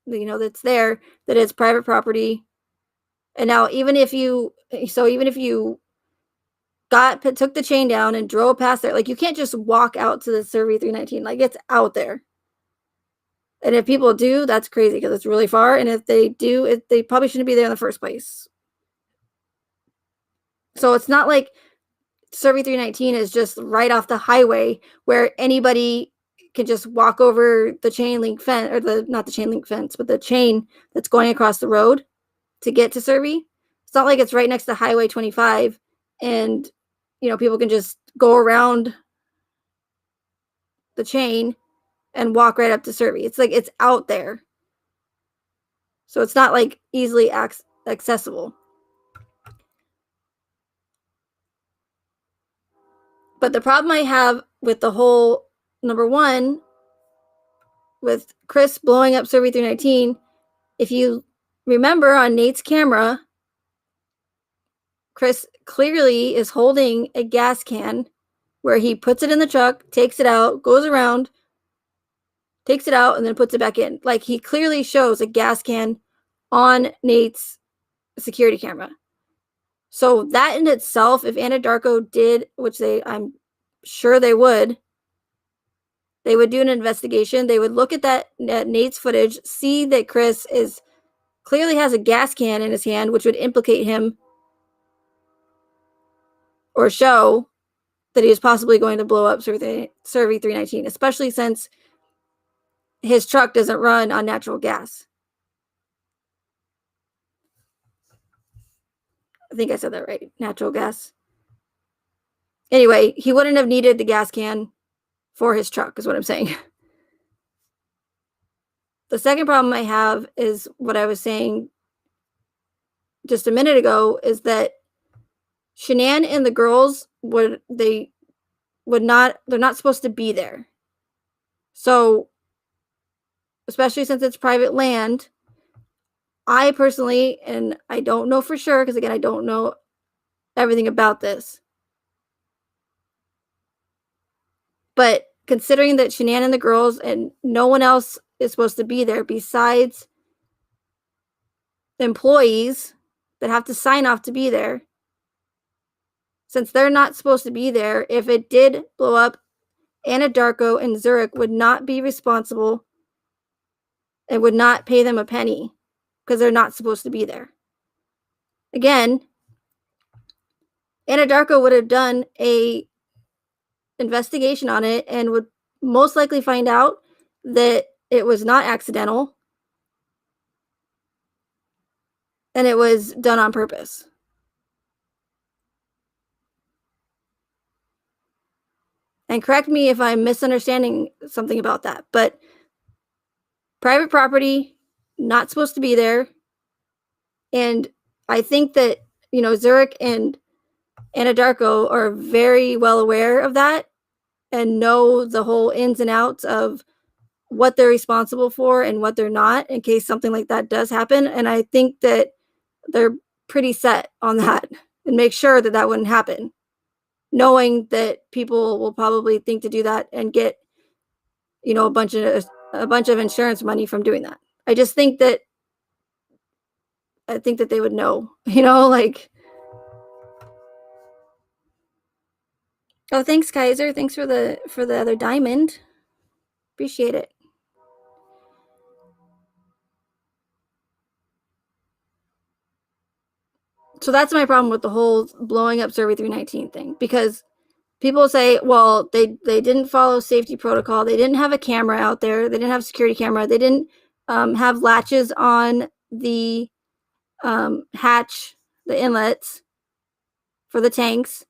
that's there, that it's private property. And now, even if you took the chain down and drove past there, like, you can't just walk out to the Survey 319, like, it's out there. And if people do, that's crazy because it's really far. And if they do, they probably shouldn't be there in the first place. So it's not like Survey 319 is just right off the highway where anybody can just walk over the chain link fence, or not the chain link fence, but the chain that's going across the road to get to Survey. It's not like it's right next to Highway 25 and, people can just go around the chain and walk right up to Survey. It's like, it's out there. So it's not like easily accessible. But the problem I have with the whole, number one, with Chris blowing up Survey 319, if you remember on Nate's camera, Chris clearly is holding a gas can where he puts it in the truck, takes it out, goes around, takes it out, and then puts it back in. Like, he clearly shows a gas can on Nate's security camera. So that in itself, if Anadarko did, which I'm sure they would do an investigation. They would look at that Nate's footage, see that Chris clearly has a gas can in his hand, which would implicate him or show that he was possibly going to blow up Survey 319, especially since his truck doesn't run on natural gas. I think I said that right. Natural gas. Anyway, he wouldn't have needed the gas can for his truck, is what I'm saying. The second problem I have is what I was saying just a minute ago, is that Shanann and the girls they're not supposed to be there. So especially since it's private land, I personally, and I don't know for sure, because again, I don't know everything about this, but considering that Shanann and the girls and no one else is supposed to be there besides employees that have to sign off to be there, since they're not supposed to be there, if it did blow up, Anadarko and Zurich would not be responsible and would not pay them a penny because they're not supposed to be there. Again, Anadarko would have done a investigation on it and would most likely find out that it was not accidental and it was done on purpose. And correct me if I'm misunderstanding something about that, but private property, not supposed to be there. And I think that, Zurich and Anadarko are very well aware of that and know the whole ins and outs of what they're responsible for and what they're not in case something like that does happen. And I think that they're pretty set on that and make sure that that wouldn't happen, knowing that people will probably think to do that and get, a bunch of insurance money from doing that. I think that they would know, like, oh, thanks, Kaiser. Thanks for the other diamond. Appreciate it. So that's my problem with the whole blowing up Survey 319 thing, because people say, well, they didn't follow safety protocol. They didn't have a camera out there. They didn't have a security camera. They didn't have latches on the hatch, the inlets for the tanks.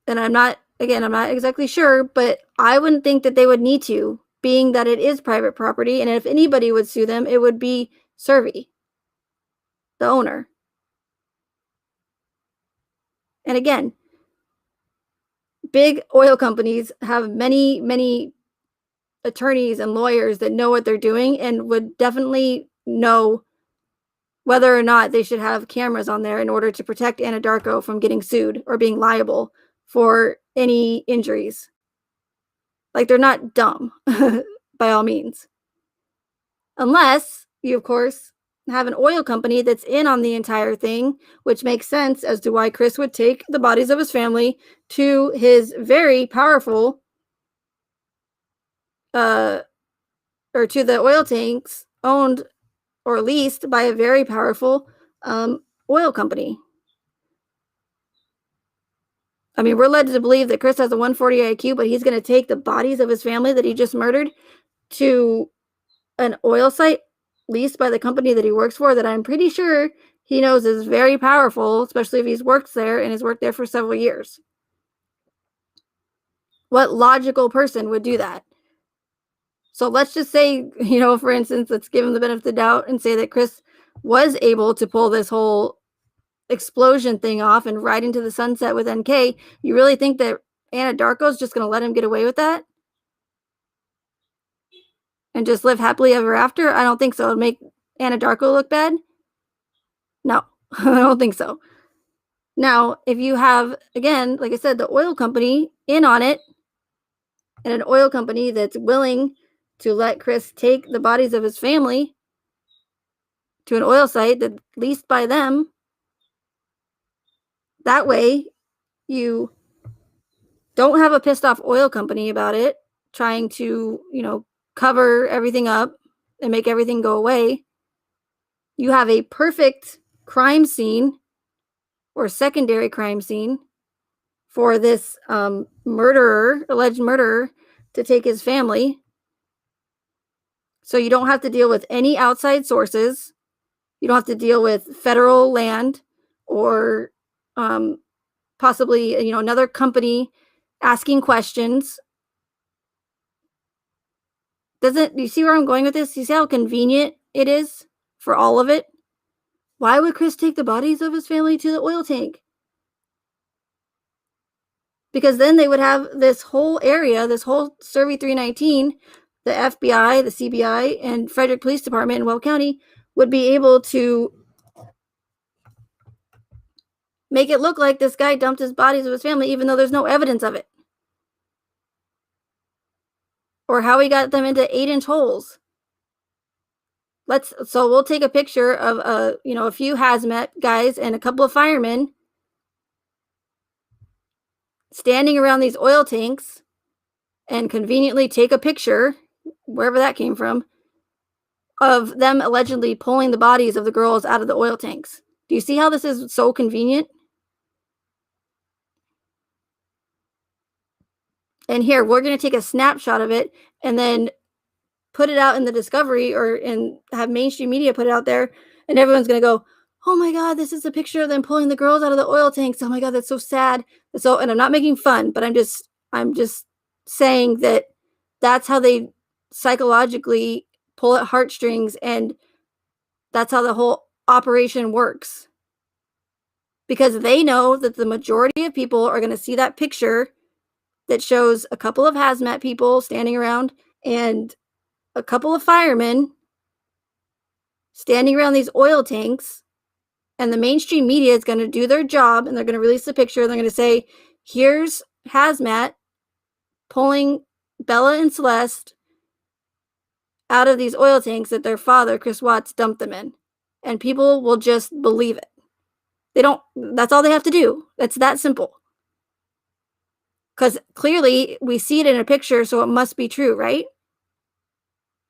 And I'm not exactly sure, but I wouldn't think that they would need to, being that it is private property. And if anybody would sue them, it would be Survey, the owner. And again, big oil companies have many, many attorneys and lawyers that know what they're doing and would definitely know whether or not they should have cameras on there in order to protect Anadarko from getting sued or being liable for any injuries. Like, they're not dumb by all means. Unless you, of course, have an oil company that's in on the entire thing, which makes sense as to why Chris would take the bodies of his family to his very powerful or to the oil tanks owned or leased by a very powerful oil company. I mean, we're led to believe that Chris has a 140 IQ, but he's going to take the bodies of his family that he just murdered to an oil site leased by the company that he works for, that I'm pretty sure he knows is very powerful, especially if he's worked there and has worked there for several years. What logical person would do that? So let's just say, for instance, let's give him the benefit of the doubt and say that Chris was able to pull this whole explosion thing off and ride into the sunset with NK. You really think that Anadarko's just going to let him get away with that and just live happily ever after? I don't think so. It'd make Anadarko look bad? No, I don't think so. Now, if you have, again, like I said, the oil company in on it, and an oil company that's willing to let Chris take the bodies of his family to an oil site that's leased by them, that way you don't have a pissed off oil company about it trying to, cover everything up and make everything go away. You have a perfect crime scene or secondary crime scene for this alleged murderer, to take his family. So you don't have to deal with any outside sources. You don't have to deal with federal land or possibly, another company asking questions. You see where I'm going with this? You see how convenient it is for all of it? Why would Chris take the bodies of his family to the oil tank? because then they would have this whole area, this whole Survey 319, the FBI, the CBI, and Frederick Police Department in Weld County would be able to make it look like this guy dumped his bodies of his family, even though there's no evidence of it. Or how he got them into 8-inch holes. So we'll take a picture of a few hazmat guys and a couple of firemen standing around these oil tanks and conveniently take a picture, wherever that came from, of them allegedly pulling the bodies of the girls out of the oil tanks. Do you see how this is so convenient? And here, we're going to take a snapshot of it and then put it out in the Discovery and have mainstream media put it out there, and everyone's going to go, oh my God, this is a picture of them pulling the girls out of the oil tanks. Oh my God, that's so sad. And I'm not making fun, but I'm just saying that that's how they psychologically pull at heartstrings, and that's how the whole operation works. Because they know that the majority of people are going to see that picture that shows a couple of hazmat people standing around and a couple of firemen standing around these oil tanks, and the mainstream media is going to do their job, and they're going to release the picture, and they're going to say, here's hazmat pulling Bella and Celeste out of these oil tanks that their father, Chris Watts, dumped them in. And people will just believe it. That's all they have to do. It's that simple. Because clearly we see it in a picture, so it must be true, right?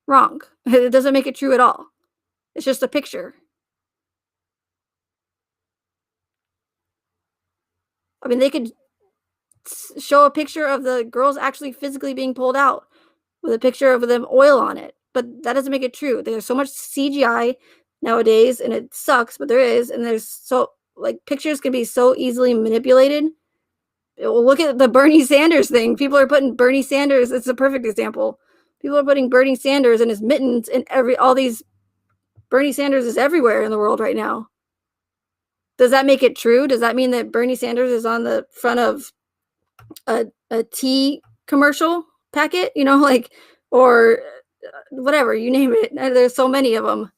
Wrong. It doesn't make it true at all. It's just a picture. I mean, they could show a picture of the girls actually physically being pulled out with a picture of them oil on it, but that doesn't make it true. There's so much CGI nowadays, and it sucks, but there is, and pictures can be so easily manipulated. Look at the Bernie Sanders thing. People are putting Bernie Sanders, it's a perfect example. People are putting Bernie Sanders and his mittens in all these. Bernie Sanders is everywhere in the world right now. Does that make it true? Does that mean that Bernie Sanders is on the front of a tea commercial packet? Or whatever, you name it. There's so many of them.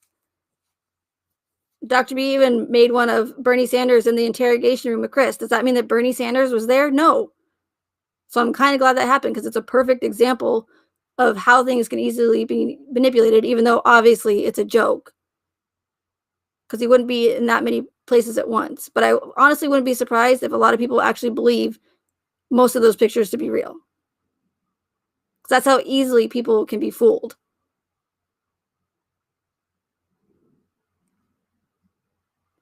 Dr. B even made one of Bernie Sanders in the interrogation room with Chris. Does that mean that Bernie Sanders was there? No. So I'm kind of glad that happened, because it's a perfect example of how things can easily be manipulated, even though obviously it's a joke. Because he wouldn't be in that many places at once. But I honestly wouldn't be surprised if a lot of people actually believe most of those pictures to be real. Because that's how easily people can be fooled.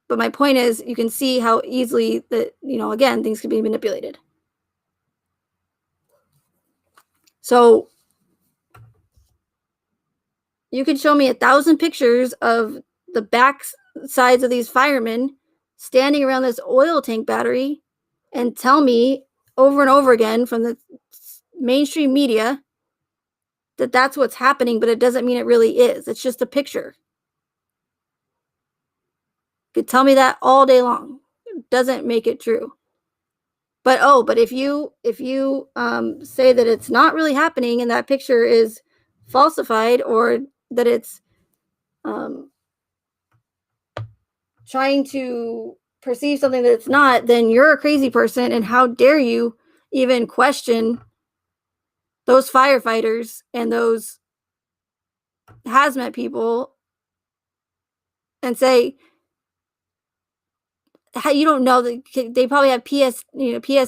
But my point is, you can see how easily that, again, things can be manipulated. So you could show me 1,000 pictures of the back sides of these firemen standing around this oil tank battery and tell me over and over again from the mainstream media that that's what's happening, but it doesn't mean it really is. It's just a picture. You could tell me that all day long. It doesn't make it true. But if you say that it's not really happening and that picture is falsified, or that it's trying to perceive something that it's not, then you're a crazy person, and how dare you even question those firefighters and those hazmat people and say, how you don't know that they probably have PTSD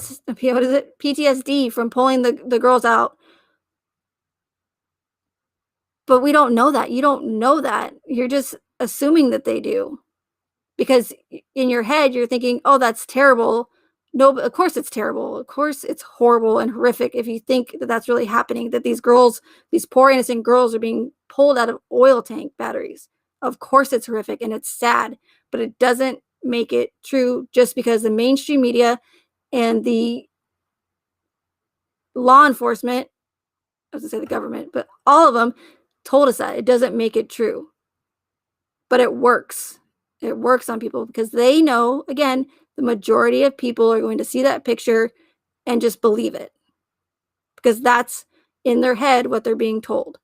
from pulling the girls out. But we don't know that. You don't know that. You're just assuming that they do. Because in your head, you're thinking, oh, that's terrible. No, of course it's terrible. Of course it's horrible and horrific if you think that that's really happening, that these poor innocent girls are being pulled out of oil tank batteries. Of course it's horrific and it's sad, but it doesn't make it true just because the mainstream media and the law enforcement, I was going to say the government, but all of them told us that. It doesn't make it true. But it works. It works on people because they know, again, the majority of people are going to see that picture and just believe it, because that's in their head what they're being told.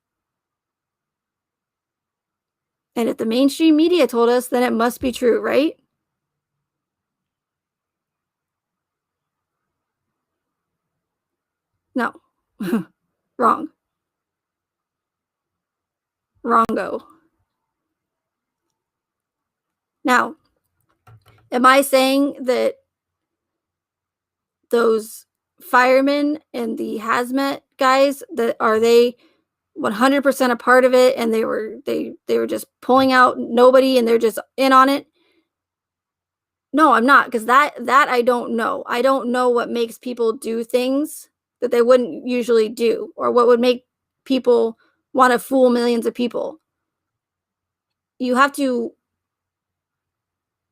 And if the mainstream media told us, then it must be true, right? No. Wrong. Wrongo. Now, am I saying that those firemen and the hazmat guys, that are they 100% a part of it, and they were just pulling out nobody and they're just in on it? No, I'm not, because that I don't know. I don't know what makes people do things that they wouldn't usually do, or what would make people want to fool millions of people. You have to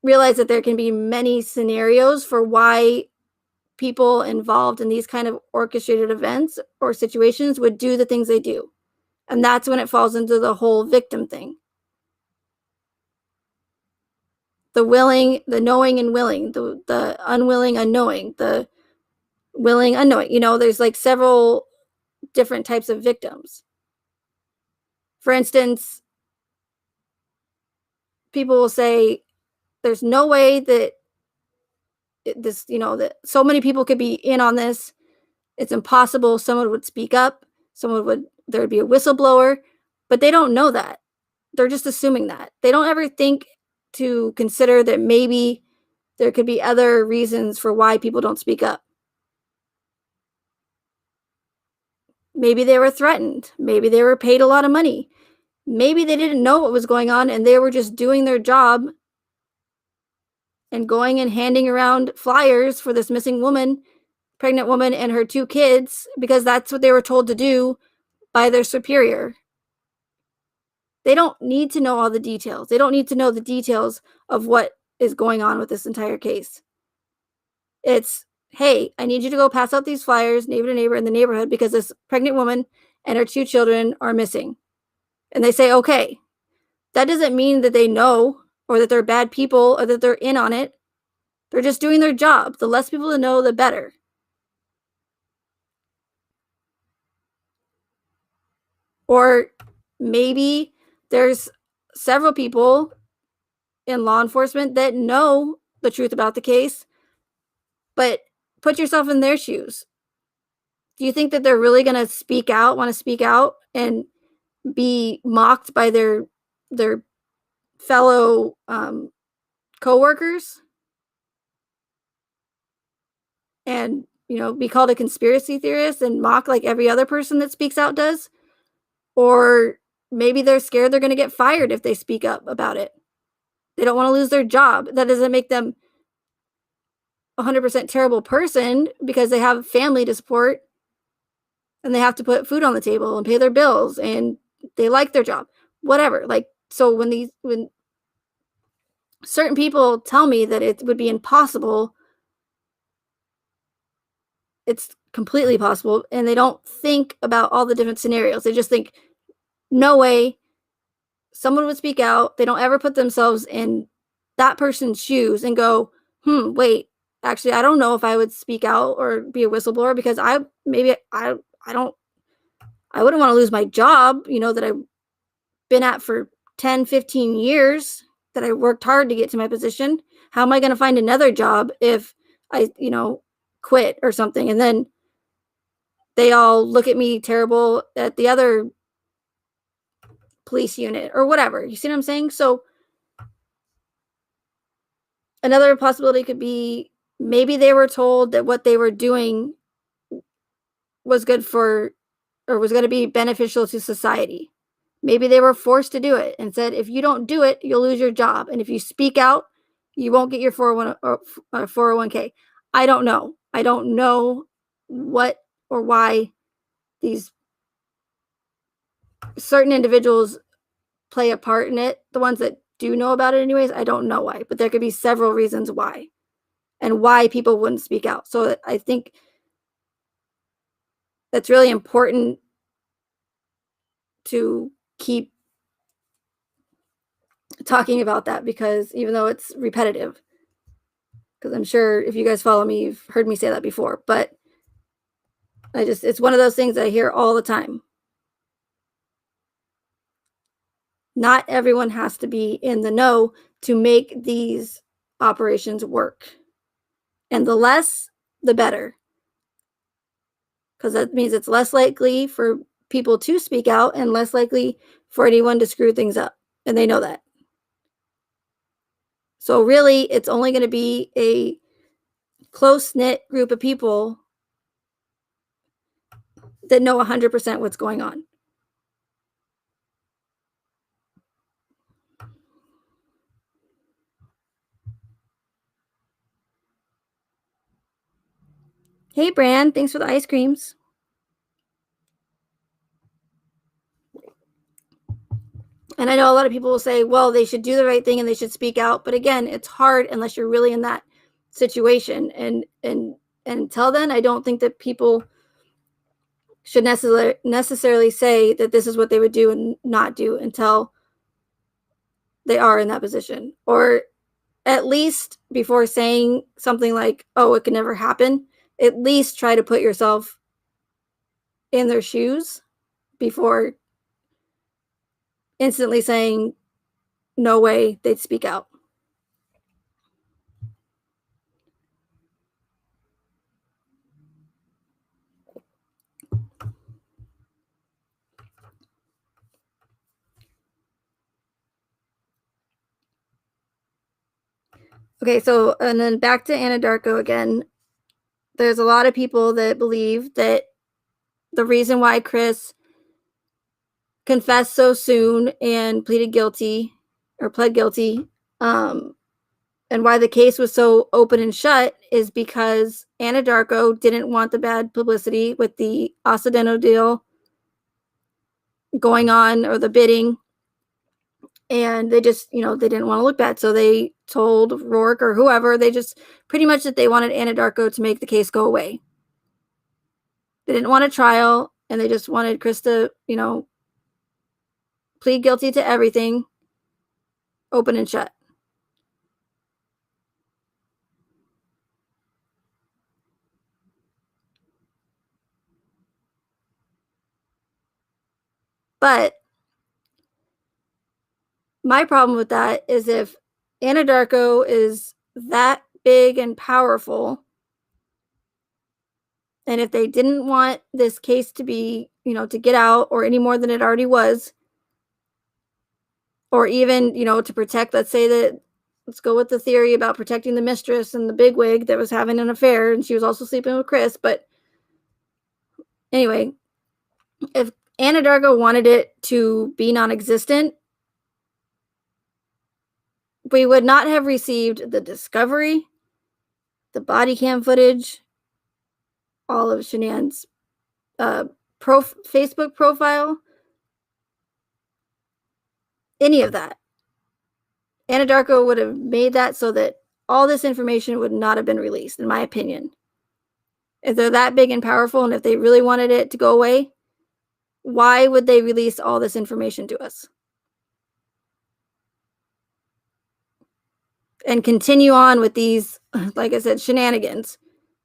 realize that there can be many scenarios for why people involved in these kind of orchestrated events or situations would do the things they do. And that's when it falls into the whole victim thing. The willing, the knowing and willing, the unwilling, unknowing, the willing, unknowing. There's like several different types of victims. For instance, people will say, there's no way that that so many people could be in on this. It's impossible. Someone would speak up. There would be a whistleblower, but they don't know that. They're just assuming that. They don't ever think to consider that maybe there could be other reasons for why people don't speak up. Maybe they were threatened. Maybe they were paid a lot of money. Maybe they didn't know what was going on and they were just doing their job and going and handing around flyers for this missing woman, pregnant woman, and her 2 kids, because that's what they were told to do by their superior. They don't need to know all the details. They don't need to know the details of what is going on with this entire case. It's, hey, I need you to go pass out these flyers neighbor to neighbor in the neighborhood because this pregnant woman and her 2 children are missing. And they say, okay. That doesn't mean that they know, or that they're bad people, or that they're in on it. They're just doing their job. The less people to know, the better. Or maybe there's several people in law enforcement that know the truth about the case, but put yourself in their shoes. Do you think that they're really going to want to speak out and be mocked by their fellow coworkers, and be called a conspiracy theorist and mocked like every other person that speaks out does? Or maybe they're scared they're going to get fired if they speak up about it. They don't want to lose their job. That doesn't make them 100% terrible person, because they have family to support and they have to put food on the table and pay their bills and they like their job, whatever. Like, so when certain people tell me that it would be impossible, it's completely possible, and they don't think about all the different scenarios. They just think, no way someone would speak out. They don't ever put themselves in that person's shoes and go, wait, actually, I don't know if I would speak out or be a whistleblower, because I wouldn't want to lose my job, that I've been at for 10, 15 years, that I worked hard to get to my position. How am I going to find another job if I, quit or something? And then they all look at me terrible at the other police unit or whatever. You see what I'm saying? So another possibility could be, maybe they were told that what they were doing was good for, or was going to be beneficial to society. Maybe they were forced to do it and said, if you don't do it, you'll lose your job. And if you speak out, you won't get your 401k. I don't know. I don't know what or why these certain individuals play a part in it. The ones that do know about it anyways, I don't know why, but there could be several reasons why, and why people wouldn't speak out. So I think that's really important to keep talking about that, because even though it's repetitive, because I'm sure if you guys follow me, you've heard me say that before, but It's one of those things I hear all the time. Not everyone has to be in the know to make these operations work. And the less, the better. Because that means it's less likely for people to speak out and less likely for anyone to screw things up. And they know that. So really, it's only going to be a close-knit group of people that know 100% what's going on. Hey, Bran, thanks for the ice creams. And I know a lot of people will say, well, they should do the right thing and they should speak out. But again, it's hard unless you're really in that situation. And until then, I don't think that people should necessarily say that this is what they would do and not do until they are in that position. Or at least before saying something like, oh, it can never happen, at least try to put yourself in their shoes before instantly saying, no way, they'd speak out. Okay, so, and then back to Anadarko again. There's a lot of people that believe that the reason why Chris confessed so soon and pleaded guilty or pled guilty, and why the case was so open and shut is because Anadarko didn't want the bad publicity with the Occidental deal going on or the bidding. And they just, they didn't want to look bad. So they told Rourke or whoever, they just pretty much that they wanted Anadarko to make the case go away. They didn't want a trial and they just wanted Chris to, plead guilty to everything, open and shut. But my problem with that is if Anadarko is that big and powerful, and if they didn't want this case to be, to get out or any more than it already was, or even, to protect, let's say that, let's go with the theory about protecting the mistress and the bigwig that was having an affair and she was also sleeping with Chris. But anyway, if Anadarko wanted it to be non-existent, we would not have received the discovery, the body cam footage, all of Shanann's Facebook profile, any of that. Anadarko would have made that so that all this information would not have been released, in my opinion. If they're that big and powerful, and if they really wanted it to go away, why would they release all this information to us? And continue on with these, like I said, shenanigans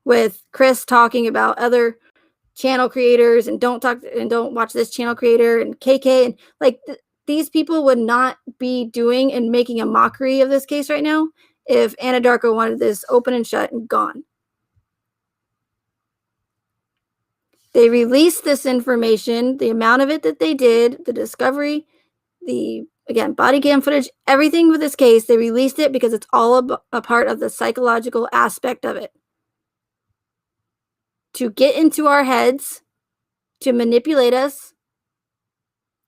with Chris talking about other channel creators and don't watch this channel creator and KK and like these people would not be doing and making a mockery of this case right now if Anadarko wanted this open and shut and gone. They released this information, the amount of it that they did, the discovery, the, again, body cam footage, everything with this case, they released it because it's all a part of the psychological aspect of it. To get into our heads, to manipulate us,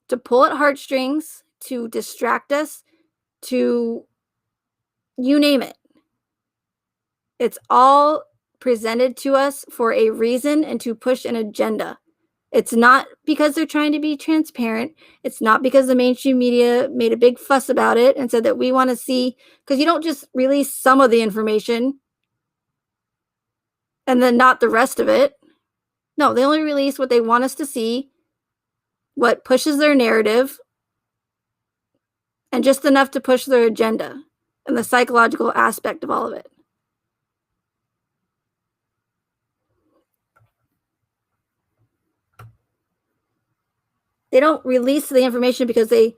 to pull at heartstrings, to distract us, to you name it. It's all presented to us for a reason and to push an agenda. It's not because they're trying to be transparent. It's not because the mainstream media made a big fuss about it and said that we want to see, because you don't just release some of the information and then not the rest of it. No, they only release what they want us to see, what pushes their narrative, and just enough to push their agenda and the psychological aspect of all of it. They don't release the information because they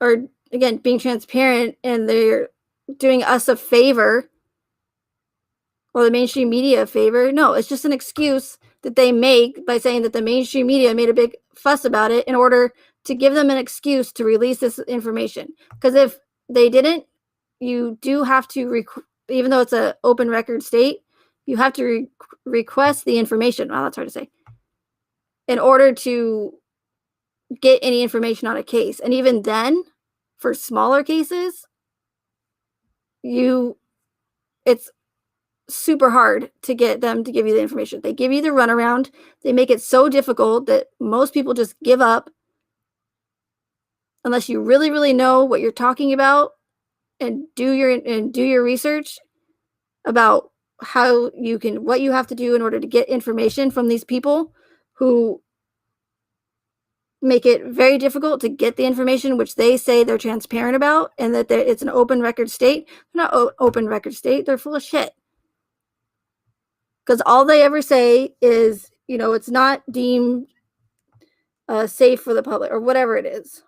are, again, being transparent and they're doing us a favor or the mainstream media a favor. No, it's just an excuse that they make by saying that the mainstream media made a big fuss about it in order to give them an excuse to release this information. Because if they didn't, you do have to, even though it's an open record state, you have to request the information. Wow, that's hard to say. In order to get any information on a case. And even then, for smaller cases, it's super hard to get them to give you the information. They give you the runaround. They make it so difficult that most people just give up unless you really, really know what you're talking about and do your research about what you have to do in order to get information from these people who make it very difficult to get the information which they say they're transparent about and that it's an open record state. They're not open record state. They're full of shit. Because all they ever say is, it's not deemed safe for the public or whatever it is.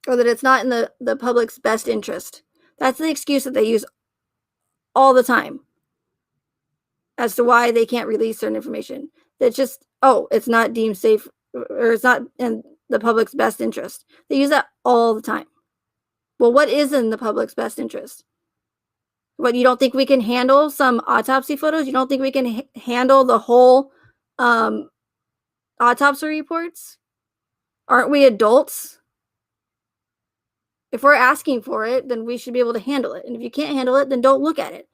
Or that it's not in the public's best interest. That's the excuse that they use all the time as to why they can't release certain information. That's just, it's not deemed safe or it's not in the public's best interest. They use that all the time. Well, what is in the public's best interest? What, you don't think we can handle some autopsy photos? You don't think we can handle the whole autopsy reports? Aren't we adults? If we're asking for it, then we should be able to handle it. And if you can't handle it, then don't look at it.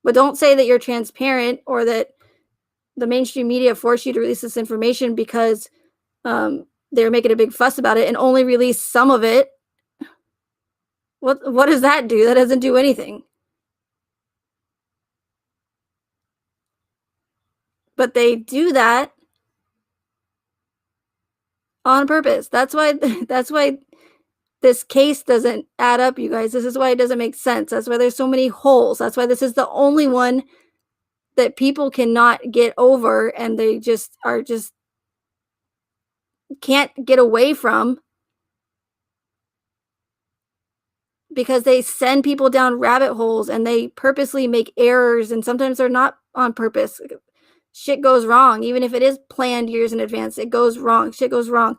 But don't say that you're transparent or that the mainstream media forced you to release this information because they're making a big fuss about it and only release some of it. What does that do? That doesn't do anything. But they do that on purpose. That's why this case doesn't add up, you guys. This is why it doesn't make sense. That's why there's so many holes. That's why this is the only one that people cannot get over and they just can't get away from because they send people down rabbit holes and they purposely make errors, and sometimes they're not on purpose. Shit goes wrong. Even if it is planned years in advance, it goes wrong. Shit goes wrong.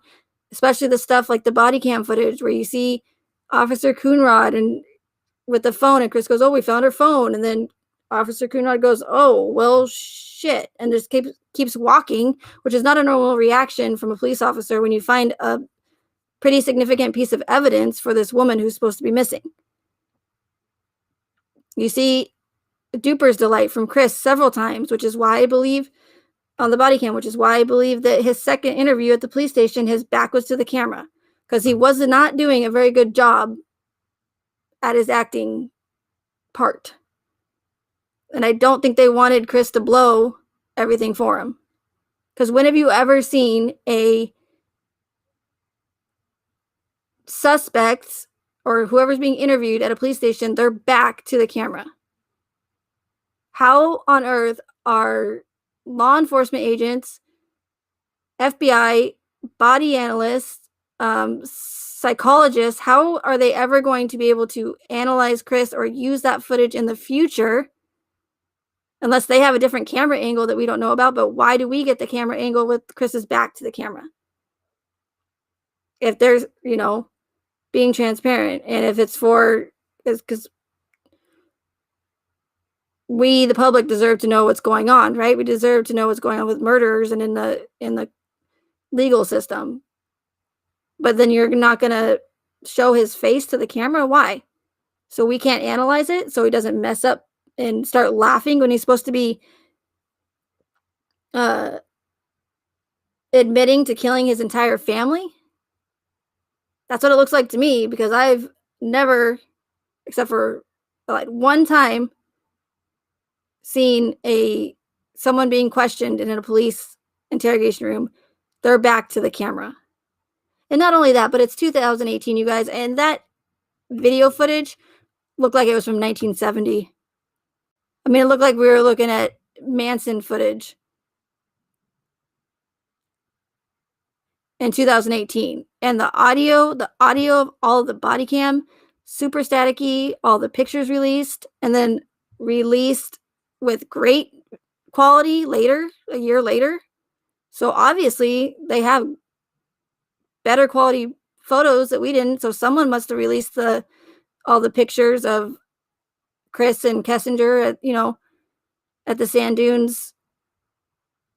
Especially the stuff like the body cam footage where you see Officer Coonrod and with the phone and Chris goes, we found her phone. And then Officer Coonrod goes, well, shit. And just keeps walking, which is not a normal reaction from a police officer when you find a pretty significant piece of evidence for this woman who's supposed to be missing. You see duper's delight from Chris several times, which is why I believe on the body cam, which is why I believe that his second interview at the police station, his back was to the camera because he was not doing a very good job at his acting part. And I don't think they wanted Chris to blow everything for him. Because when have you ever seen a suspect or whoever's being interviewed at a police station, their back to the camera? How on earth are law enforcement agents, FBI, body analysts, psychologists, how are they ever going to be able to analyze Chris or use that footage in the future unless they have a different camera angle that we don't know about? But why do we get the camera angle with Chris's back to the camera? If there's, being transparent, and if it's because we, the public, deserve to know what's going on, right? We deserve to know what's going on with murderers and in the legal system. But then you're not going to show his face to the camera? Why? So we can't analyze it? So he doesn't mess up and start laughing when he's supposed to be admitting to killing his entire family? That's what it looks like to me, because I've never, except for like one time, seen someone being questioned in a police interrogation room, their back to the camera. And not only that, but it's 2018, you guys, and that video footage looked like it was from 1970. I mean, it looked like we were looking at Manson footage in 2018. And the audio of all of the body cam, super staticky, all the pictures released, and then released with great quality later, a year later. So obviously they have better quality photos that we didn't. So someone must have released all the pictures of Chris and Kessinger at the sand dunes.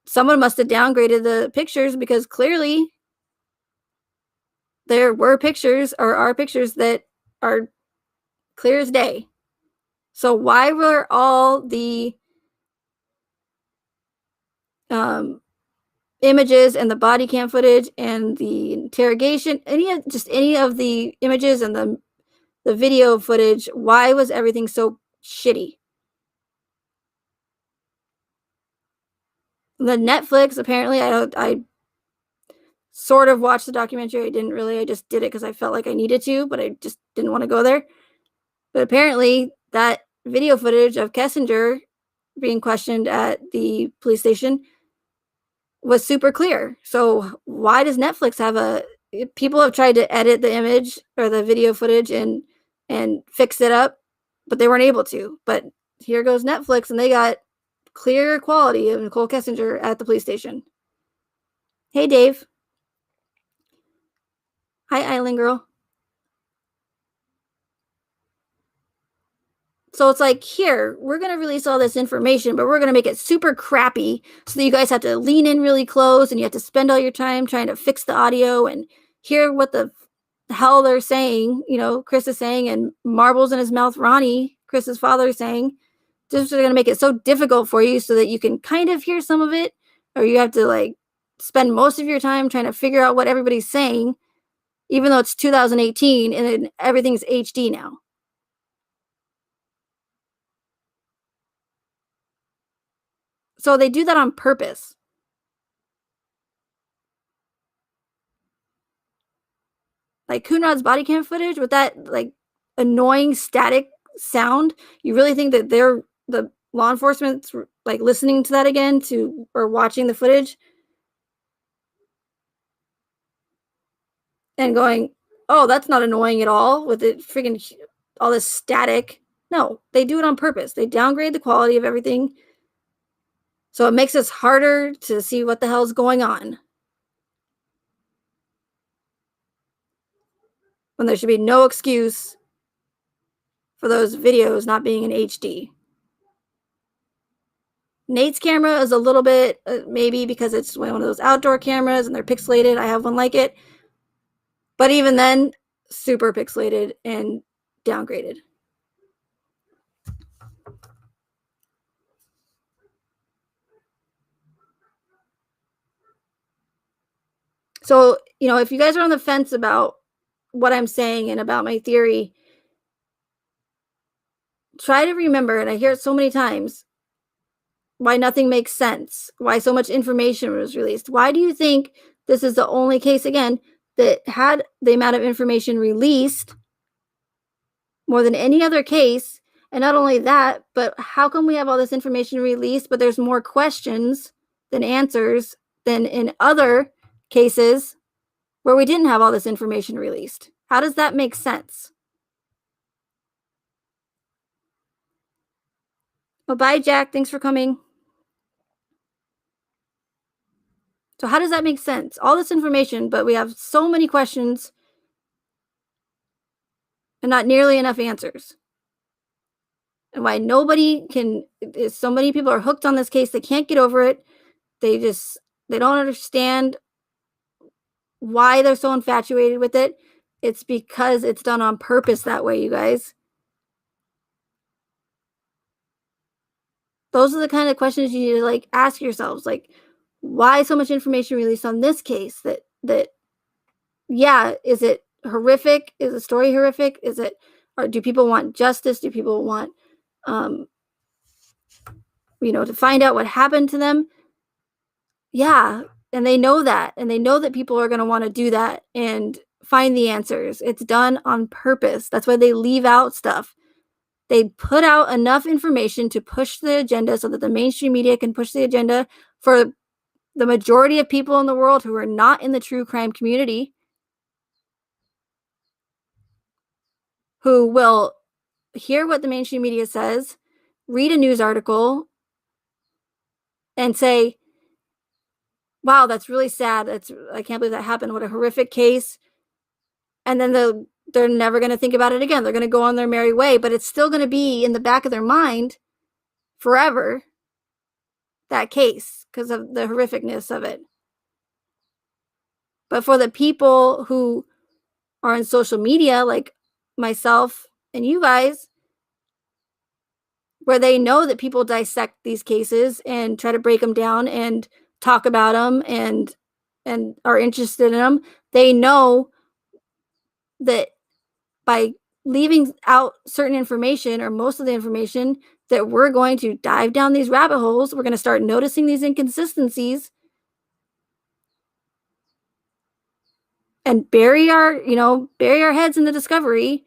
Someone must have downgraded the pictures, because clearly there were pictures, or are pictures, that are clear as day. So why were all the images and the body cam footage and the interrogation, any of the images and the video footage, why was everything so shitty? The Netflix, apparently, I sort of watched the documentary. I didn't really. I just did it because I felt like I needed to, but I just didn't want to go there. But apparently that video footage of Kessinger being questioned at the police station was super clear. So why does Netflix have people have tried to edit the image or the video footage and fix it up, but they weren't able to. But here goes Netflix, and they got clear quality of Nicole Kessinger at the police station. Hey, Dave. Hi, Island Girl. So it's like, here, we're going to release all this information, but we're going to make it super crappy so that you guys have to lean in really close, and you have to spend all your time trying to fix the audio and hear what the hell they're saying, Chris is saying, and marbles in his mouth, Ronnie, Chris's father, is saying. Just going to make it so difficult for you so that you can kind of hear some of it, or you have to spend most of your time trying to figure out what everybody's saying, even though it's 2018 and everything's HD now. So they do that on purpose. Like Coonrod's body cam footage with that annoying static sound, you really think that the law enforcement's listening to that again or watching the footage and going, oh, that's not annoying at all with it freaking all this static? No, they do it on purpose. They downgrade the quality of everything, so it makes us harder to see what the hell's going on, when there should be no excuse for those videos not being in HD. Nate's camera is a little bit, maybe because it's one of those outdoor cameras and they're pixelated. I have one like it. But even then, super pixelated and downgraded. So, if you guys are on the fence about what I'm saying and about my theory, try to remember, and I hear it so many times, why nothing makes sense, why so much information was released. Why do you think this is the only case, again, that had the amount of information released more than any other case? And not only that, but how come we have all this information released, but there's more questions than answers than in other cases where we didn't have all this information released? How does that make sense? Well, bye, Jack. Thanks for coming. So how does that make sense? All this information, but we have so many questions and not nearly enough answers. And why so many people are hooked on this case, they can't get over it. They don't understand why they're so infatuated with it. It's because it's done on purpose that way, you guys. Those are the kind of questions you need to ask yourselves. Why so much information released on this case? Yeah, is it horrific? Is the story horrific? Or do people want justice? Do people want to find out what happened to them? Yeah, and they know that, people are going to want to do that and find the answers. It's done on purpose. That's why they leave out stuff. They put out enough information to push the agenda so that the mainstream media can push the agenda for the majority of people in the world who are not in the true crime community, who will hear what the mainstream media says, read a news article, and say, wow, that's really sad. I can't believe that happened. What a horrific case. And then they're never going to think about it again. They're going to go on their merry way, but it's still going to be in the back of their mind forever, that case, because of the horrificness of it. But for the people who are on social media, like myself and you guys, where they know that people dissect these cases and try to break them down and talk about them and are interested in them, they know that by leaving out certain information or most of the information, that we're going to dive down these rabbit holes. We're going to start noticing these inconsistencies and bury our heads in the discovery.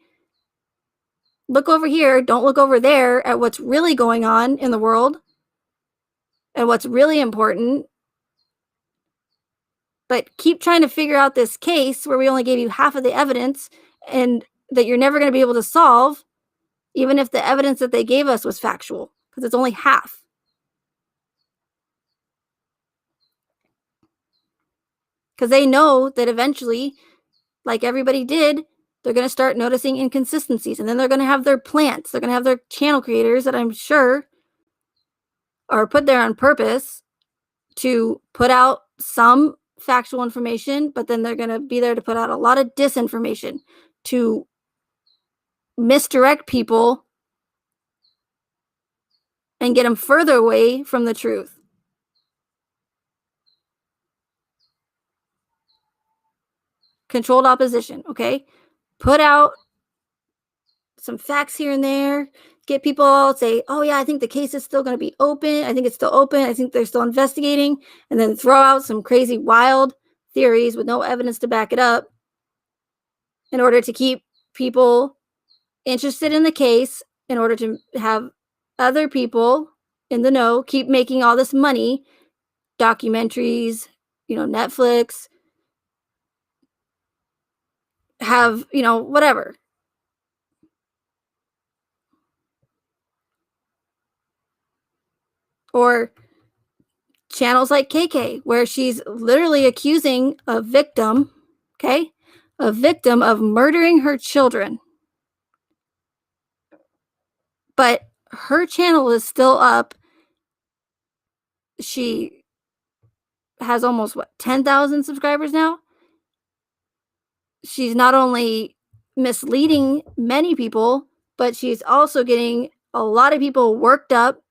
Look over here, don't look over there at what's really going on in the world and what's really important. But keep trying to figure out this case where we only gave you half of the evidence and that you're never going to be able to solve, even if the evidence that they gave us was factual, because it's only half. Because they know that eventually, like everybody did, they're going to start noticing inconsistencies, and then they're going to have their plants. They're going to have their channel creators that I'm sure are put there on purpose to put out some factual information, but then they're going to be there to put out a lot of disinformation to misdirect people and get them further away from the truth. Controlled opposition, okay? Put out some facts here and there, get people say, oh yeah, I think the case is still going to be open. I think it's still open. I think they're still investigating, and then throw out some crazy wild theories with no evidence to back it up in order to keep people interested in the case, in order to have other people in the know keep making all this money, documentaries, Netflix, have, whatever. Or channels like KK, where she's literally accusing a victim, okay, a victim of murdering her children. But her channel is still up. She has almost 10,000 subscribers now. She's not only misleading many people, but she's also getting a lot of people worked up,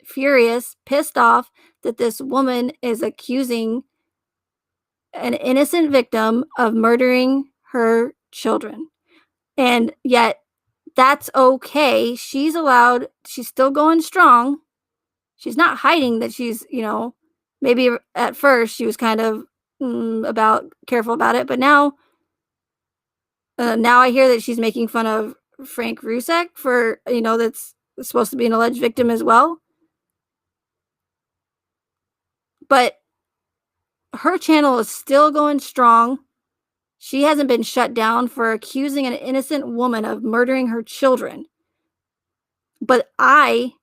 furious, pissed off that this woman is accusing an innocent victim of murdering her children. And yet that's okay. She's still going strong. She's not hiding that she's, maybe at first she was kind of careful about it, but now I hear that she's making fun of Frank Rusek for, that's supposed to be an alleged victim as well. But her channel is still going strong. She hasn't been shut down for accusing an innocent woman of murdering her children. But I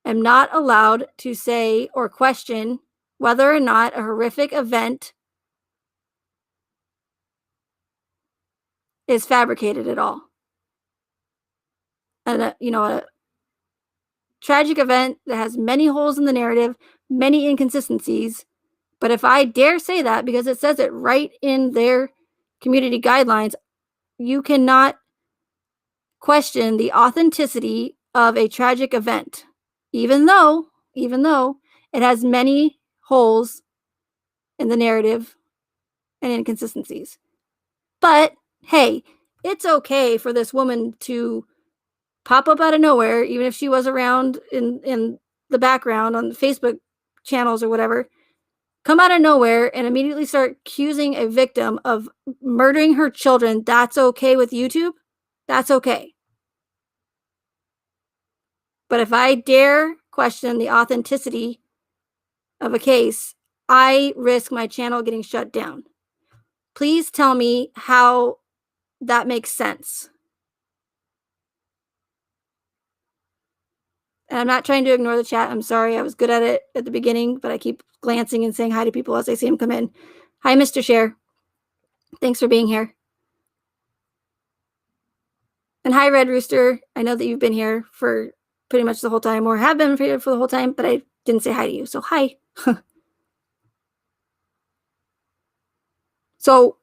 am not allowed to say or question whether or not a horrific event is fabricated at all. And, a tragic event that has many holes in the narrative, many inconsistencies. But if I dare say that, because it says it right in their community guidelines, you cannot question the authenticity of a tragic event, even though it has many holes in the narrative and inconsistencies. But hey, it's okay for this woman to pop up out of nowhere, even if she was around in the background on the Facebook channels or whatever, come out of nowhere and immediately start accusing a victim of murdering her children. That's okay with YouTube. That's okay. But if I dare question the authenticity of a case, I risk my channel getting shut down. Please tell me how that makes sense. And I'm not trying to ignore the chat. I'm sorry. I was good at it at the beginning, but I keep glancing and saying hi to people as I see them come in. Hi, Mr. Share. Thanks for being here. And hi, Red Rooster. I know that you've been here for pretty much the whole time, or have been here for the whole time, but I didn't say hi to you. So hi. So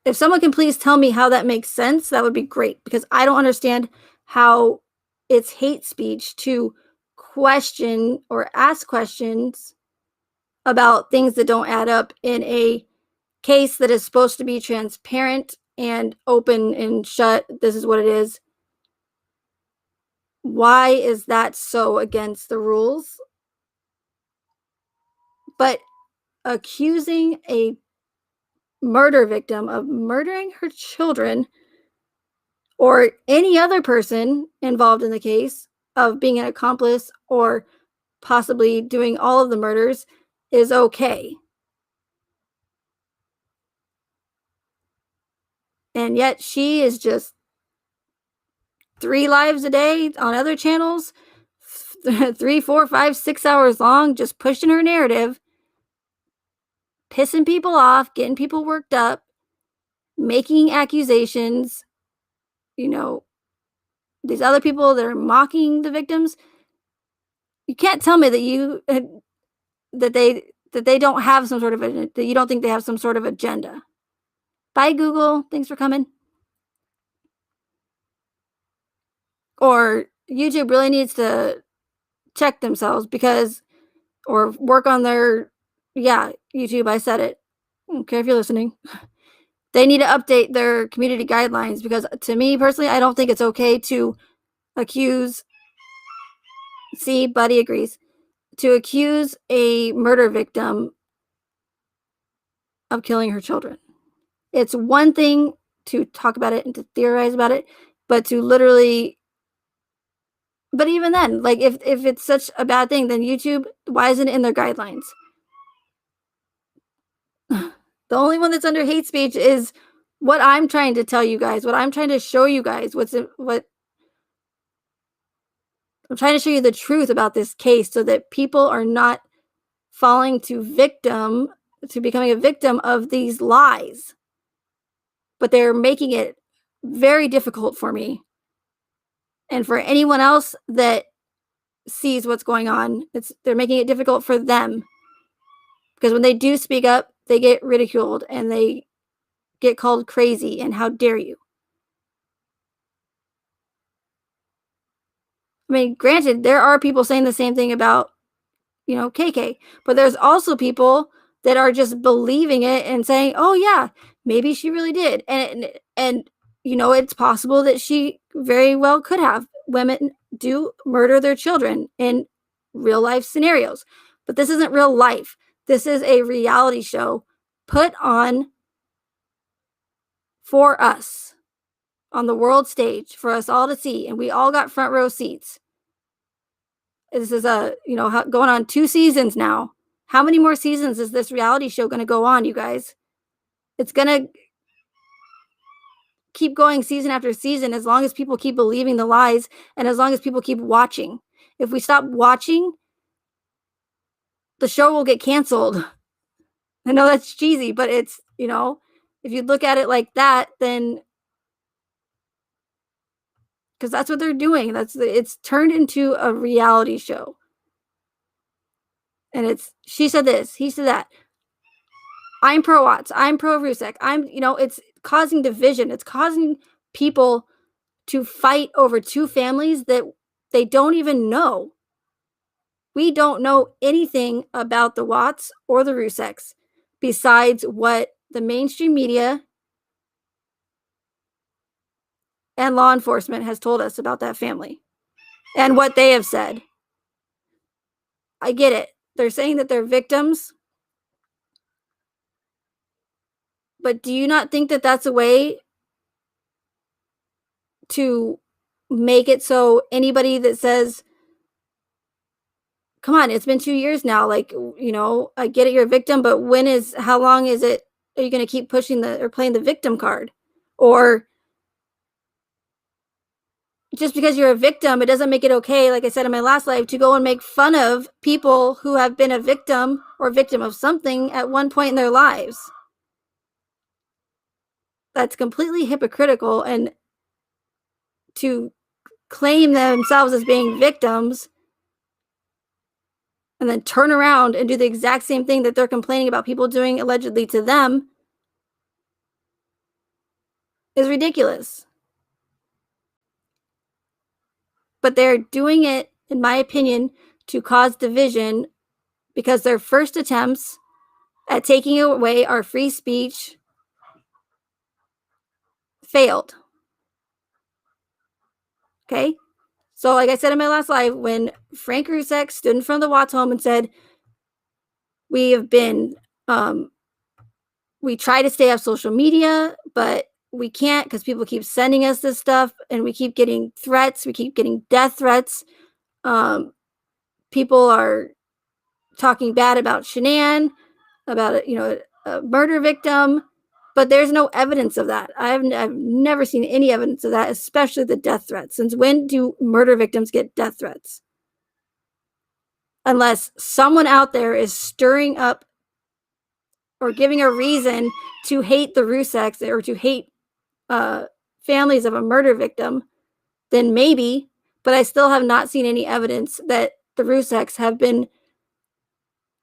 if someone can please tell me how that makes sense, that would be great, because I don't understand how it's hate speech to question or ask questions about things that don't add up in a case that is supposed to be transparent and open and shut. This is what it is. Why is that so against the rules? But accusing a murder victim of murdering her children, or any other person involved in the case of being an accomplice or possibly doing all of the murders, is okay. And yet she is just 3 lives a day on other channels, 3, 4, 5, 6 hours long, just pushing her narrative, pissing people off, getting people worked up, making accusations, you know, these other people that are mocking the victims. You can't tell me that that they don't have some sort of that you don't think they have some sort of agenda. Bye, Google. Thanks for coming. Or YouTube really needs to check themselves, because, or work on their, yeah, YouTube, I said it. I don't care if you're listening. They need to update their community guidelines, because to me personally, I don't think it's okay to accuse, see, Buddy agrees, to accuse a murder victim of killing her children. It's one thing to talk about it and to theorize about it, but to literally, but even then, like, if it's such a bad thing, then YouTube, why isn't it in their guidelines? The only one that's under hate speech is what I'm trying to tell you guys, what I'm trying to show you guys, what I'm trying to show you the truth about this case, so that people are not falling to becoming a victim of these lies. But they're making it very difficult for me. And for anyone else that sees what's going on, they're making it difficult for them. Because when they do speak up, they get ridiculed and they get called crazy, and how dare you. I mean, granted, there are people saying the same thing about, KK, but there's also people that are just believing it and saying, "Oh yeah, maybe she really did." And it's possible that she very well could have. Women do murder their children in real life scenarios. But this isn't real life. This is a reality show put on for us on the world stage for us all to see, and we all got front row seats. This is going on 2 seasons now. How many more seasons is this reality show going to go on, you guys? It's going to keep going season after season, as long as people keep believing the lies and as long as people keep watching. If we stop watching, the show will get canceled. I know that's cheesy, but it's, if you look at it like that, then, because that's what they're doing. It's turned into a reality show. And it's, she said this, he said that. I'm pro Watts. I'm pro Rusek. It's causing division. It's causing people to fight over 2 families that they don't even know. We don't know anything about the Watts or the Ruseks besides what the mainstream media and law enforcement has told us about that family and what they have said. I get it. They're saying that they're victims. But do you not think that that's a way to make it so anybody that says, come on, it's been 2 years now. Like, I get it, you're a victim, but how long is it? Are you going to keep pushing or playing the victim card? Or just because you're a victim, it doesn't make it okay, like I said in my last live, to go and make fun of people who have been a victim or victim of something at one point in their lives. That's completely hypocritical. And to claim themselves as being victims and then turn around and do the exact same thing that they're complaining about people doing allegedly to them is ridiculous. But they're doing it, in my opinion, to cause division, because their first attempts at taking away our free speech failed. Okay? So, like I said in my last live, when Frank Rusek stood in front of the Watts home and said, we have been, we try to stay off social media, but we can't because people keep sending us this stuff and we keep getting threats. We keep getting death threats. People are talking bad about Shanann, about a murder victim, but there's no evidence of that. I've never seen any evidence of that, especially the death threats. Since when do murder victims get death threats? Unless someone out there is stirring up or giving a reason to hate the Ruseks or to hate families of a murder victim, then maybe. But I still have not seen any evidence that the Ruseks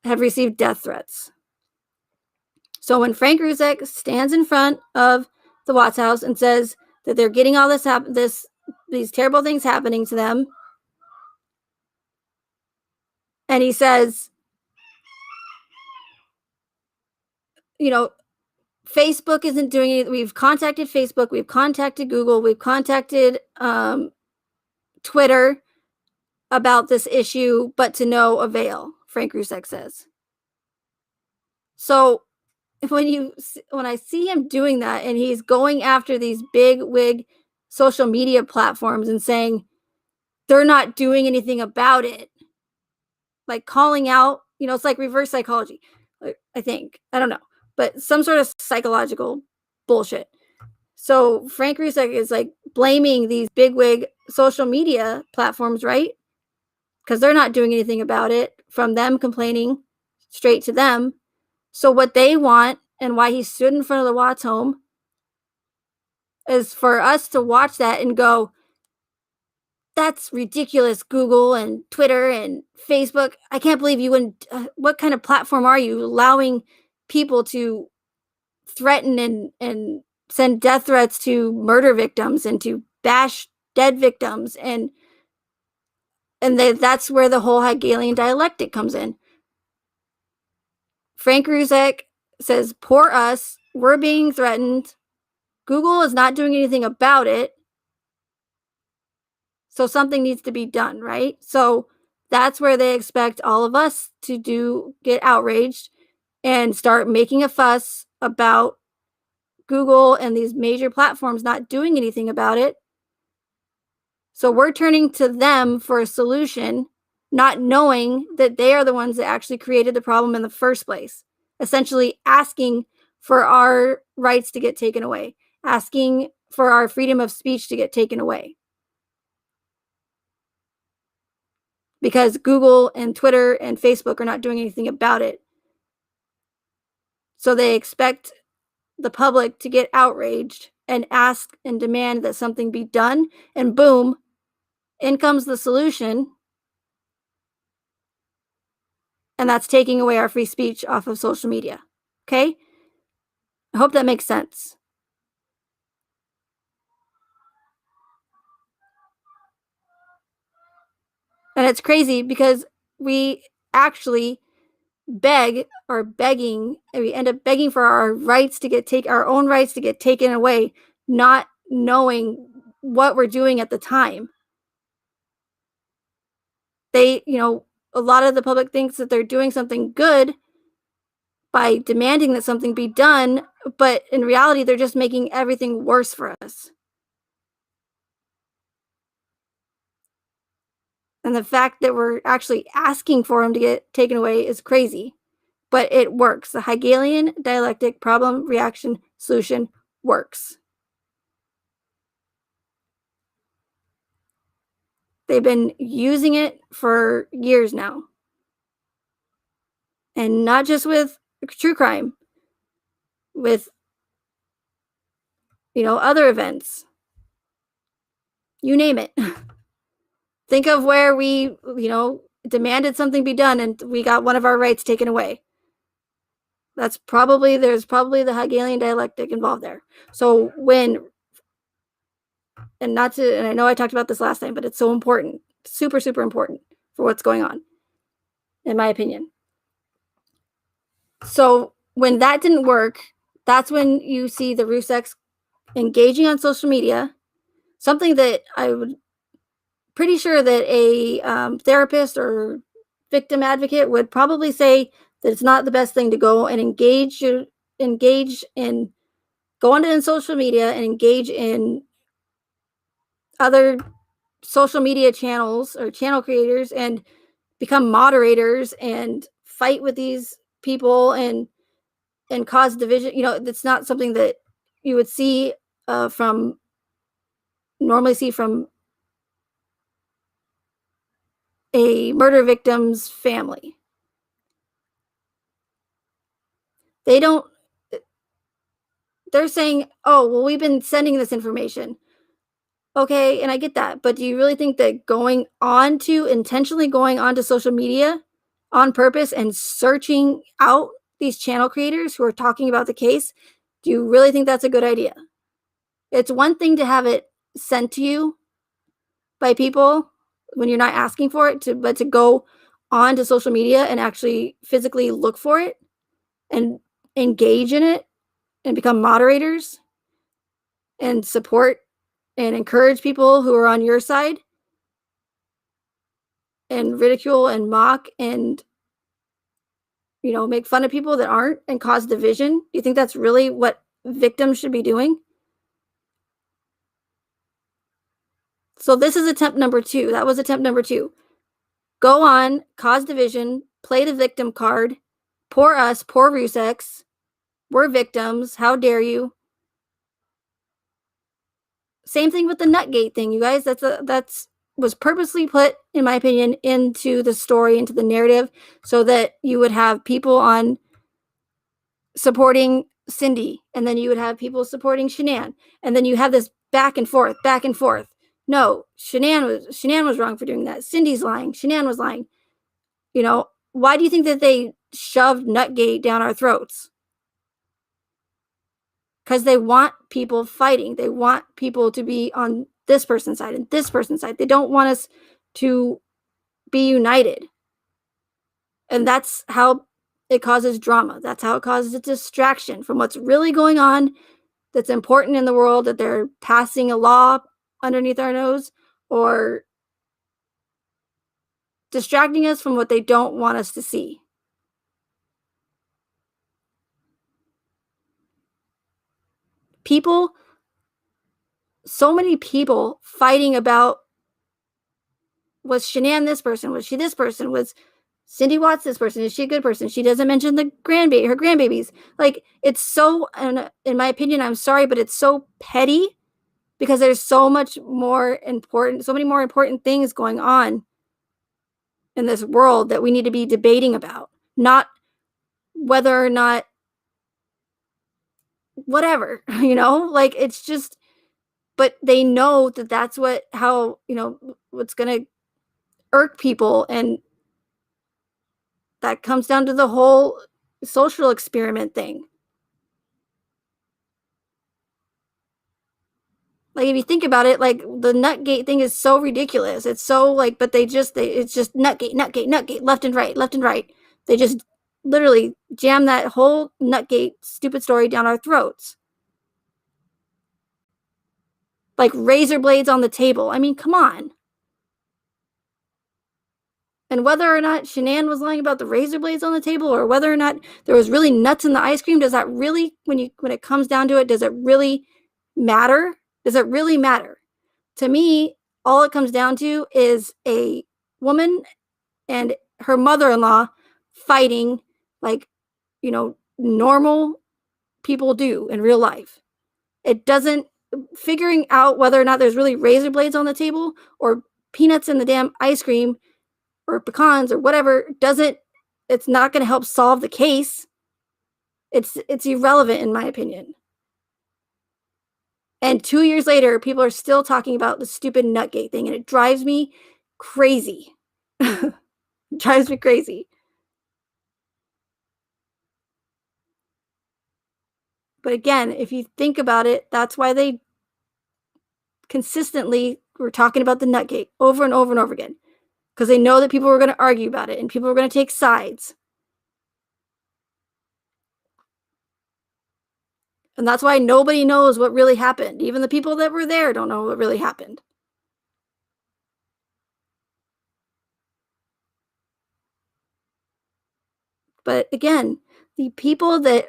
have received death threats. So when Frank Rusek stands in front of the Watts house and says that they're getting all these terrible things happening to them, and he says, Facebook isn't doing it. We've contacted Facebook, we've contacted Google, we've contacted Twitter about this issue, but to no avail, Frank Rusek says. So when I see him doing that and he's going after these big wig social media platforms and saying they're not doing anything about it, like calling out, it's like reverse psychology, I think. I don't know, but some sort of psychological bullshit. So Frank Rusek is like blaming these bigwig social media platforms, right? Because they're not doing anything about it, from them complaining straight to them. So what they want, and why he stood in front of the Watts home, is for us to watch that and go, that's ridiculous, Google and Twitter and Facebook. I can't believe you wouldn't. What kind of platform are you, allowing people to threaten and send death threats to murder victims and to bash dead victims? And that's where the whole Hegelian dialectic comes in. Frank Rusek says, poor us, we're being threatened. Google is not doing anything about it. So something needs to be done, right? So that's where they expect all of us to get outraged and start making a fuss about Google and these major platforms not doing anything about it. So we're turning to them for a solution, not knowing that they are the ones that actually created the problem in the first place, essentially asking for our rights to get taken away, asking for our freedom of speech to get taken away. Because Google and Twitter and Facebook are not doing anything about it. So they expect the public to get outraged and ask and demand that something be done, and boom, in comes the solution. And that's taking away our free speech off of social media. Okay? I hope that makes sense. And it's crazy because we actually begging, and we end up begging for our rights to our own rights to get taken away, not knowing what we're doing at the time. A lot of the public thinks that they're doing something good by demanding that something be done, but in reality, they're just making everything worse for us. And the fact that we're actually asking for them to get taken away is crazy. But it works. The Hegelian dialectic problem reaction solution works. They've been using it for years now. And not just with true crime, with, other events. You name it. Think of where we, demanded something be done and we got one of our rights taken away. There's probably the Hegelian dialectic involved there. So and I know I talked about this last time, but it's so important, super, super important for what's going on, in my opinion. So when that didn't work, that's when you see the Ruseks engaging on social media, something that I would pretty sure that a therapist or victim advocate would probably say that it's not the best thing to go and engage in go onto social media and engage in other social media channels or channel creators and become moderators and fight with these people and cause division. It's not something that you would see normally see from a murder victim's family. They're saying, oh, well, we've been sending this information. Okay, and I get that, but do you really think that intentionally going onto social media on purpose and searching out these channel creators who are talking about the case, do you really think that's a good idea? It's one thing to have it sent to you by people when you're not asking for it, but to go onto social media and actually physically look for it and engage in it and become moderators and support and encourage people who are on your side and ridicule and mock and make fun of people that aren't and cause division. Do you think that's really what victims should be doing? So this is attempt number 2. That was attempt number 2. Go on, cause division, play the victim card. Poor us, poor Ruseks. We're victims. How dare you? Same thing with the Nutgate thing, you guys. That's was purposely put, in my opinion, into the story, into the narrative, so that you would have people on supporting Cindy, and then you would have people supporting Shanann, and then you have this back and forth. No, Shanann was wrong for doing that. Cindy's lying. Shanann was lying. Why do you think that they shoved Nutgate down our throats? Because they want people fighting. They want people to be on this person's side and this person's side. They don't want us to be united. And that's how it causes drama. That's how it causes a distraction from what's really going on that's important in the world, that they're passing a law underneath our nose or distracting us from what they don't want us to see. So many people fighting about, was Shanann this person? Was she this person? Was Cindy Watts this person? Is she a good person? She doesn't mention her grandbabies. Like, it's so, in my opinion, I'm sorry, but it's so petty because there's so many more important things going on in this world that we need to be debating about, not whether or not whatever, like, it's just, but they know that that's what's going to irk people, and that comes down to the whole social experiment thing. Like, if you think about it, like, the Nutgate thing is so ridiculous. It's so, like, but it's just Nutgate, left and right. They just literally jam that whole Nutgate stupid story down our throats. Like razor blades on the table. I mean, come on. And whether or not Shanann was lying about the razor blades on the table, or whether or not there was really nuts in the ice cream, does that really, when it comes down to it, does it really matter? Does it really matter? To me, all it comes down to is a woman and her mother-in-law fighting like, normal people do in real life. It doesn't figuring out whether or not there's really razor blades on the table or peanuts in the damn ice cream or pecans or whatever doesn't it's not going to help solve the case. It's irrelevant in my opinion. And 2 years later, people are still talking about the stupid Nutgate thing and it drives me crazy. Drives me crazy. But again, if you think about it, that's why they consistently were talking about the Nutgate over and over and over again. Because they know that people were going to argue about it and people were going to take sides. And that's why nobody knows what really happened. Even the people that were there don't know what really happened. But again, the people that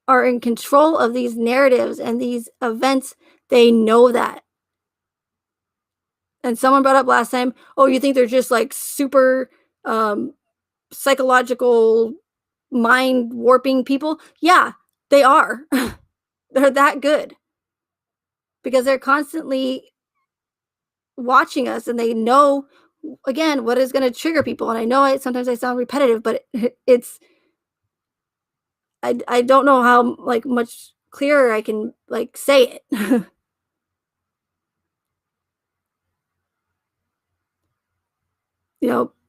are in control of these narratives and these events, they know that. And someone brought up last time, oh, you think they're just like super psychological mind warping people? Yeah, they are. They're that good because they're constantly watching us and they know again what is going to trigger people. And I know sometimes I sound repetitive, but it's I don't know how like much clearer I can like say it.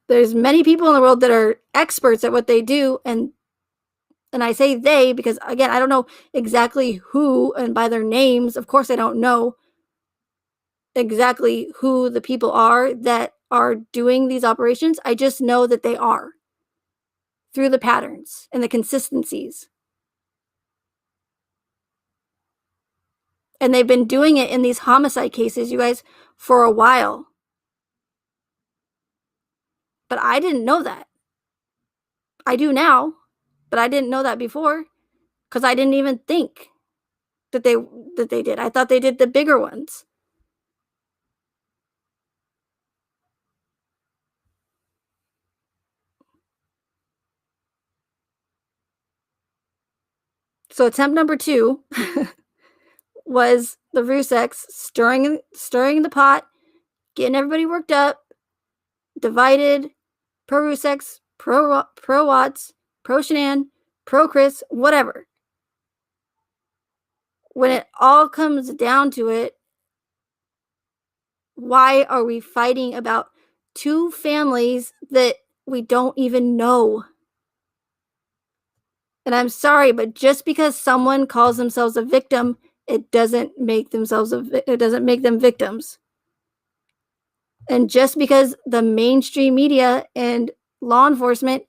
There's many people in the world that are experts at what they do, and I say they because again, I don't know exactly who, and by their names, of course I don't know exactly who the people are that are doing these operations. I just know that they are through the patterns and the consistencies. And they've been doing it in these homicide cases, you guys, for a while. But I didn't know that. I do now, but I didn't know that before because I didn't even think that they did. I thought they did the bigger ones. So attempt number 2 was the Ruseks stirring the pot, getting everybody worked up, divided, pro Ruseks, pro Watts, pro Shanann, pro Chris, whatever. When it all comes down to it, why are we fighting about 2 families that we don't even know? And I'm sorry, but just because someone calls themselves a victim, it doesn't make them victims. And just because the mainstream media and law enforcement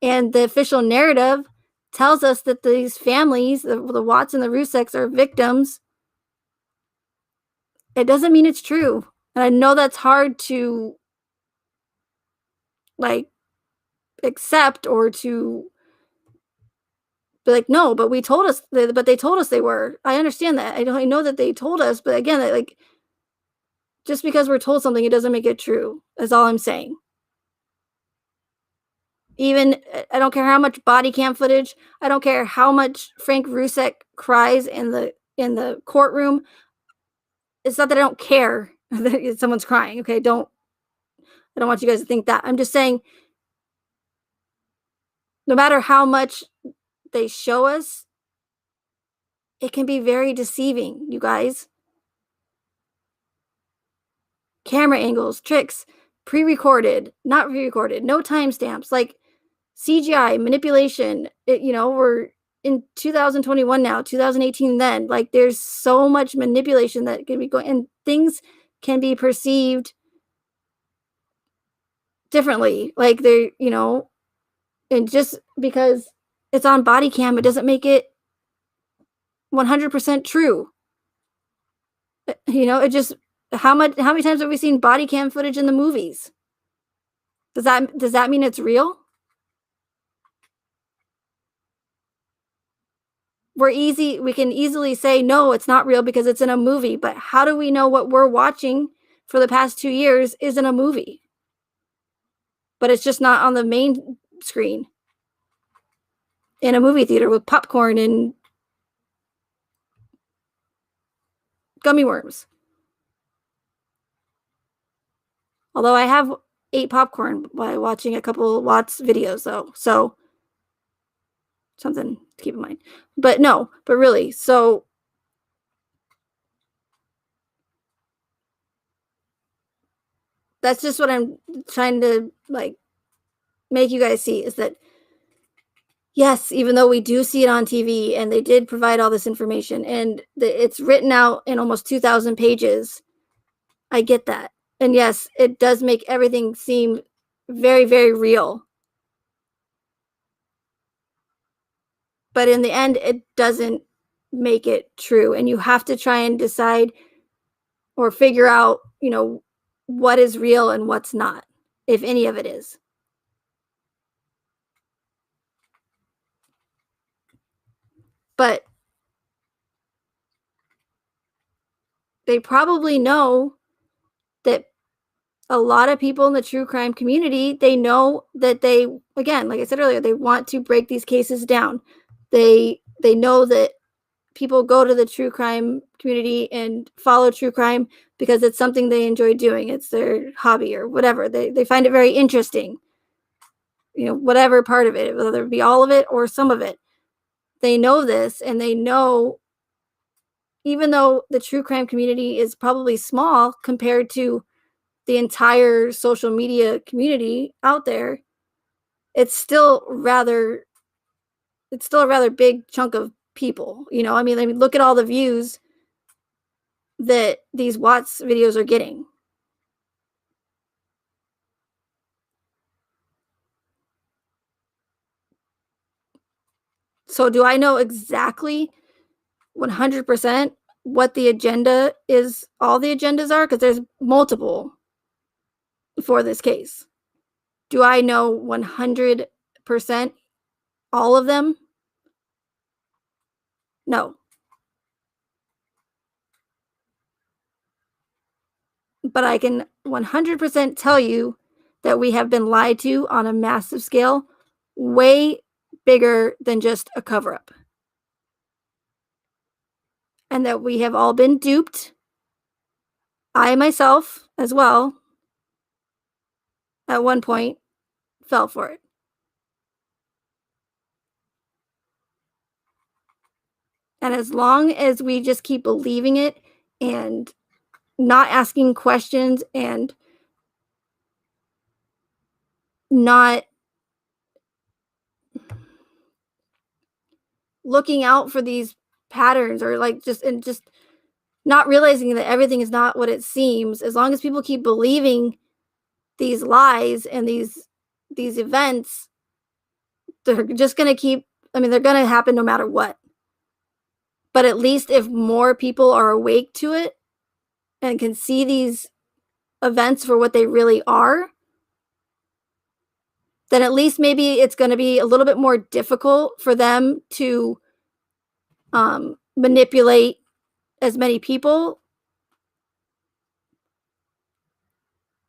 and the official narrative tells us that these families, the Watts and the Ruseks, are victims, it doesn't mean it's true. And I know that's hard to like accept or to be like, no, but they told us they were. I understand that. I know that they told us, but again, like just because we're told something, it doesn't make it true. That's all I'm saying. Even I don't care how much body cam footage, I don't care how much Frank Rusek cries in the courtroom. It's not that I don't care that someone's crying. Okay, I don't want you guys to think that. I'm just saying, no matter how much they show us, it can be very deceiving, you guys. Camera angles, tricks, pre-recorded, not pre-recorded, no timestamps, like CGI manipulation. We're in 2021 now, 2018 then. Like there's so much manipulation that can be going, and things can be perceived differently. Like and just because it's on body cam, it doesn't make it 100% true. It just how many times have we seen body cam footage in the movies? Does that mean it's real? We can easily say no, it's not real because it's in a movie, but how do we know what we're watching for the past 2 years isn't a movie? but it's just not on the main screen in a movie theater with popcorn and gummy worms. Although I have ate popcorn by watching a couple Watts videos, though. So something to keep in mind. But no, but really, so that's just what I'm trying to like make you guys see is that yes, even though we do see it on TV and they did provide all this information and it's written out in almost 2,000 pages, I get that. And yes, it does make everything seem very, very real. But in the end, it doesn't make it true. And you have to try and decide or figure out, what is real and what's not, if any of it is. But they probably know that a lot of people in the true crime community, they know that they, again, like I said earlier, they want to break these cases down. They know that people go to the true crime community and follow true crime because it's something they enjoy doing. It's their hobby or whatever. They find it very interesting. Whatever part of it, whether it be all of it or some of it. They know this and they know, even though the true crime community is probably small compared to the entire social media community out there, it's still a rather big chunk of people. I mean, look at all the views that these Watts videos are getting. So do I know exactly 100% what the agenda is, all the agendas are? Because there's multiple for this case. Do I know 100% all of them? No. But I can 100% tell you that we have been lied to on a massive scale, way bigger than just a cover up. And that we have all been duped. I myself, as well, at one point, fell for it. And as long as we just keep believing it and not asking questions and not looking out for these patterns or just not realizing that everything is not what it seems, as long as people keep believing these lies and these events, they're just going to keep, they're going to happen no matter what. But at least if more people are awake to it and can see these events for what they really are, then at least maybe it's going to be a little bit more difficult for them to manipulate as many people.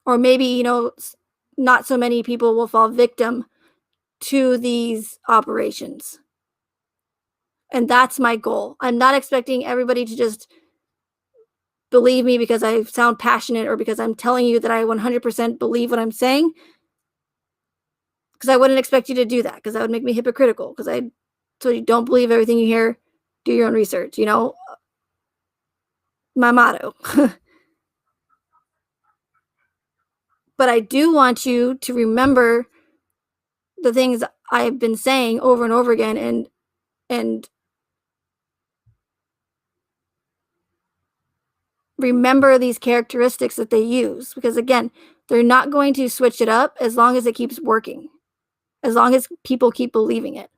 Or maybe, not so many people will fall victim to these operations. And that's my goal. I'm not expecting everybody to just believe me because I sound passionate or because I'm telling you that I 100% believe what I'm saying. Because I wouldn't expect you to do that, because that would make me hypocritical. So you don't believe everything you hear, do your own research, my motto. But I do want you to remember the things I've been saying over and over again and remember these characteristics that they use, because again, they're not going to switch it up as long as it keeps working, as long as people keep believing it.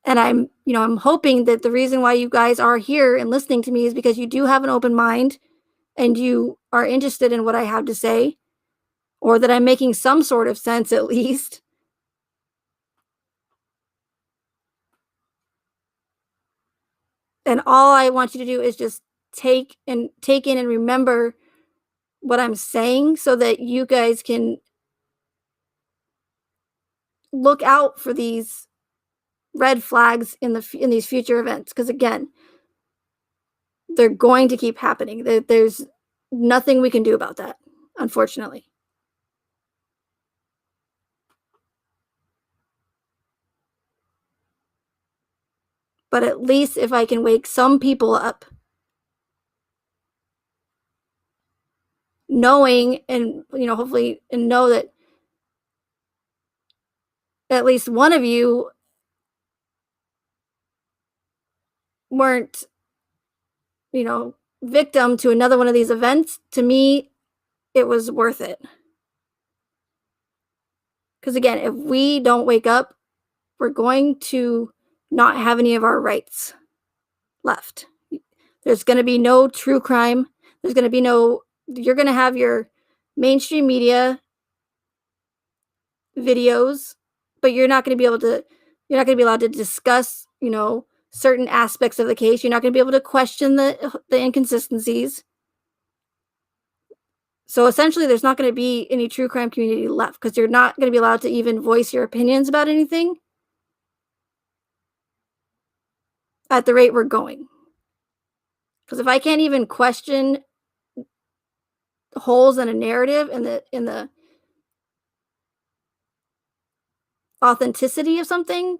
And I'm hoping that the reason why you guys are here and listening to me is because you do have an open mind and you are interested in what I have to say, or that I'm making some sort of sense at least. And all I want you to do is just take in and remember what I'm saying so that you guys can look out for these red flags in these future events, because again, they're going to keep happening. There's nothing we can do about that, unfortunately. But at least if I can wake some people up, knowing, and hopefully, and know that at least one of you weren't, victim to another one of these events, to me, it was worth it. Because again, if we don't wake up, we're going to not have any of our rights left. There's going to be no true crime. There's going to be you're going to have your mainstream media videos, but you're not going to be allowed to discuss, certain aspects of the case. You're not going to be able to question the inconsistencies. So essentially, there's not going to be any true crime community left, because you're not going to be allowed to even voice your opinions about anything at the rate we're going. Because if I can't even question holes in a narrative and in the authenticity of something,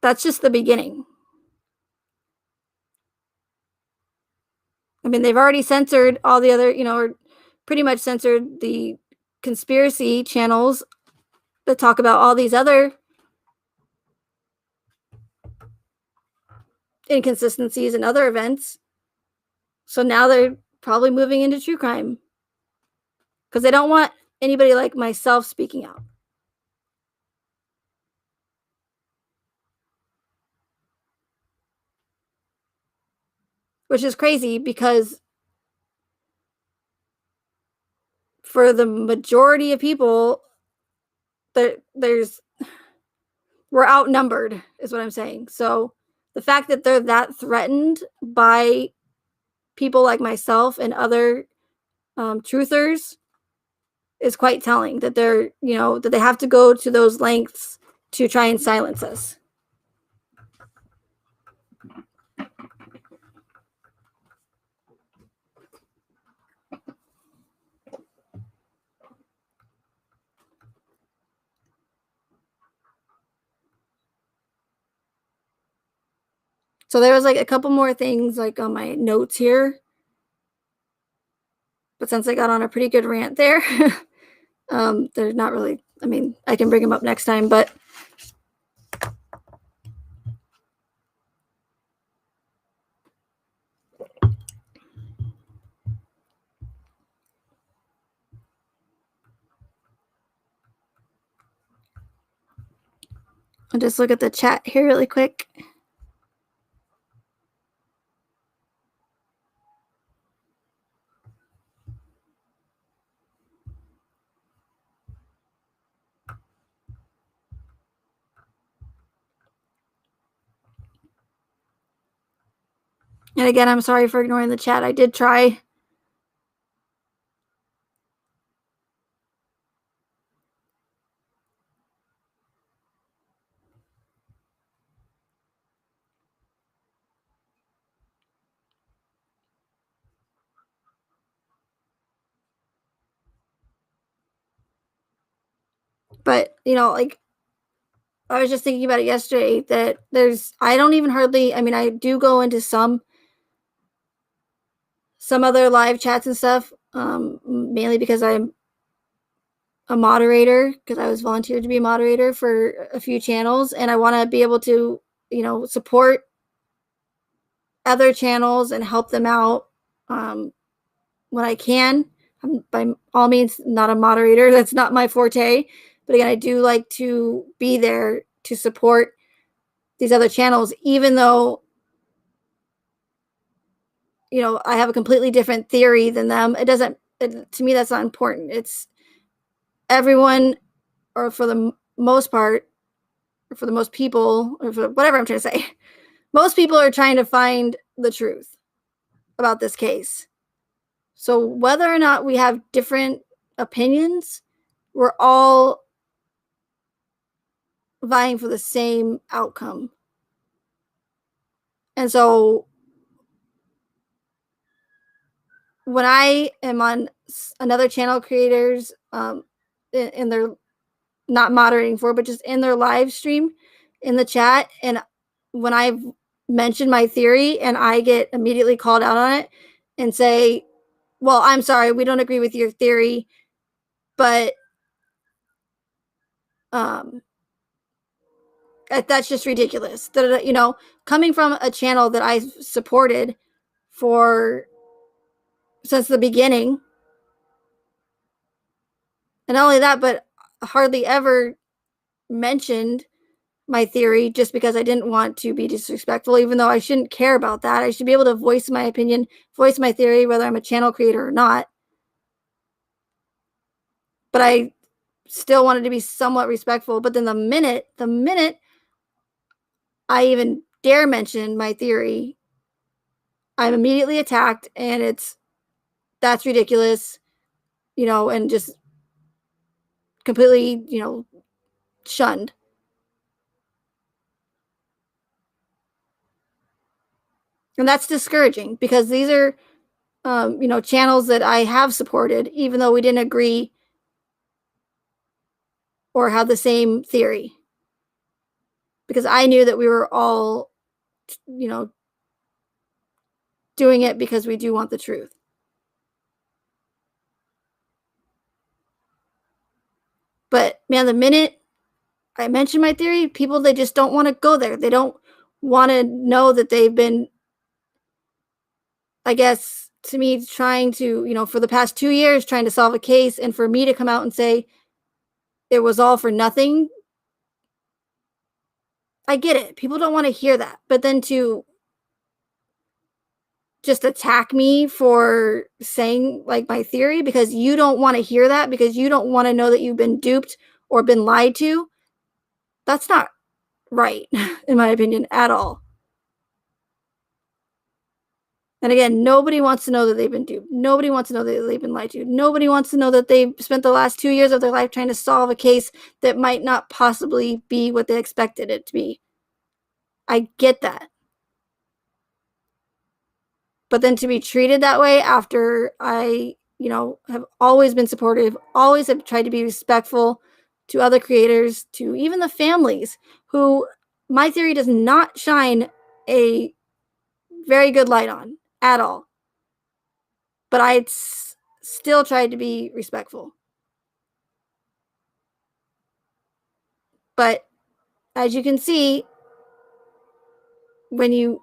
that's just the beginning. I mean, they've already censored all the other, or pretty much censored the conspiracy channels that talk about all these other inconsistencies and other events. So now they're probably moving into true crime, because they don't want anybody like myself speaking out. Which is crazy, because for the majority of people, we're outnumbered, is what I'm saying. So the fact that they're that threatened by people like myself and other truthers is quite telling, that that they have to go to those lengths to try and silence us. So there was like a couple more things like on my notes here, but since I got on a pretty good rant there, they're not really, I mean, I can bring them up next time, but I'll just look at the chat here really quick. And again, I'm sorry for ignoring the chat. I did try. But, like, I was just thinking about it yesterday, that I don't even hardly, I mean, I do go into some other live chats and stuff, mainly because I'm a moderator, because I was volunteered to be a moderator for a few channels, and I want to be able to, support other channels and help them out when I can. I'm by all means not a moderator. That's not my forte. But again, I do like to be there to support these other channels, even though, I have a completely different theory than them. To me, that's not important. It's everyone, or for the most part, or for the most people, or for whatever I'm trying to say, most people are trying to find the truth about this case. So whether or not we have different opinions, we're all vying for the same outcome. And so when I am on another channel creators in their not moderating for, but just in their live stream in the chat, and when I've mentioned my theory and I get immediately called out on it and say, "Well, I'm sorry, we don't agree with your theory, but um that's just ridiculous." You know, coming from a channel that I supported for since the beginning, and not only that, but hardly ever mentioned my theory just because I didn't want to be disrespectful, even though I shouldn't care about that. I should be able to voice my opinion, voice my theory, whether I'm a channel creator or not. But I still wanted to be somewhat respectful. But then the minute I even dare mention my theory, I'm immediately attacked, and that's ridiculous, you know, and just completely, you know, shunned. And that's discouraging because these are, you know, channels that I have supported, even though we didn't agree or have the same theory. Because I knew that we were all, you know, doing it because we do want the truth. But man, the minute I mention my theory, people, they just don't want to go there. They don't want to know that they've been, I guess, to me, trying to, you know, for the past 2 years, trying to solve a case, and for me to come out and say it was all for nothing. I get it. People don't want to hear that. But then to just attack me for saying like my theory because you don't want to hear that, because you don't want to know that you've been duped or been lied to, that's not right, in my opinion, at all. And again, nobody wants to know that they've been duped. Nobody wants to know that they've been lied to. Nobody wants to know that they've spent the last 2 years of their life trying to solve a case that might not possibly be what they expected it to be. I get that. But then to be treated that way after I, you know, have always been supportive, always have tried to be respectful to other creators, to even the families who my theory does not shine a very good light on at all. But I still tried to be respectful. But as you can see, when you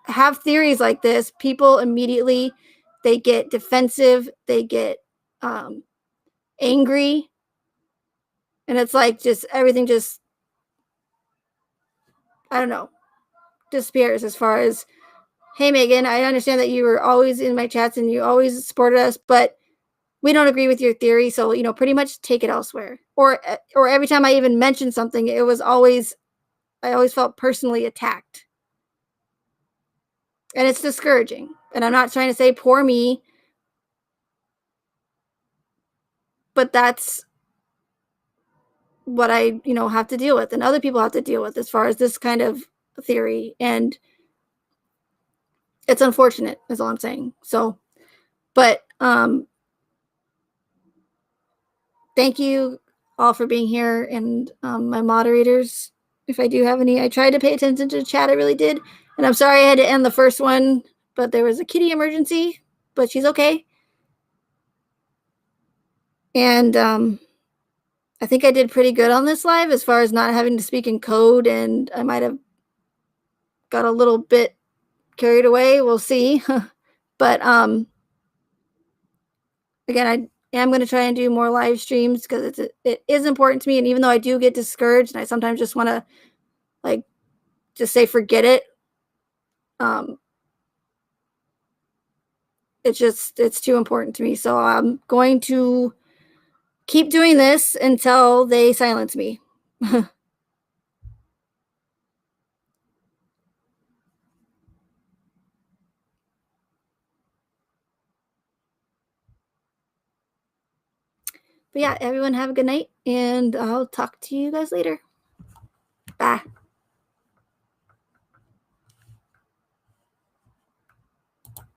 have theories like this, people immediately, they get defensive, they get angry, and it's like just everything just, I don't know, disappears as far as, hey Megan, I understand that you were always in my chats and you always supported us, but we don't agree with your theory, so you know, pretty much take it elsewhere. Or every time I even mentioned something, it was always, I always felt personally attacked. And it's discouraging. And I'm not trying to say poor me, but that's what I, you know, have to deal with and other people have to deal with as far as this kind of theory. And it's unfortunate is all I'm saying. So, but thank you all for being here, and my moderators, if I do have any. I tried to pay attention to the chat, I really did. And I'm sorry I had to end the first one, but there was a kitty emergency, but she's okay. And I think I did pretty good on this live as far as not having to speak in code, and I might have got a little bit carried away. We'll see. But again, I am going to try and do more live streams because it is important to me. And even though I do get discouraged and I sometimes just want to like just say forget it, um, it's too important to me. So I'm going to keep doing this until they silence me. But yeah, everyone have a good night, and I'll talk to you guys later. Bye.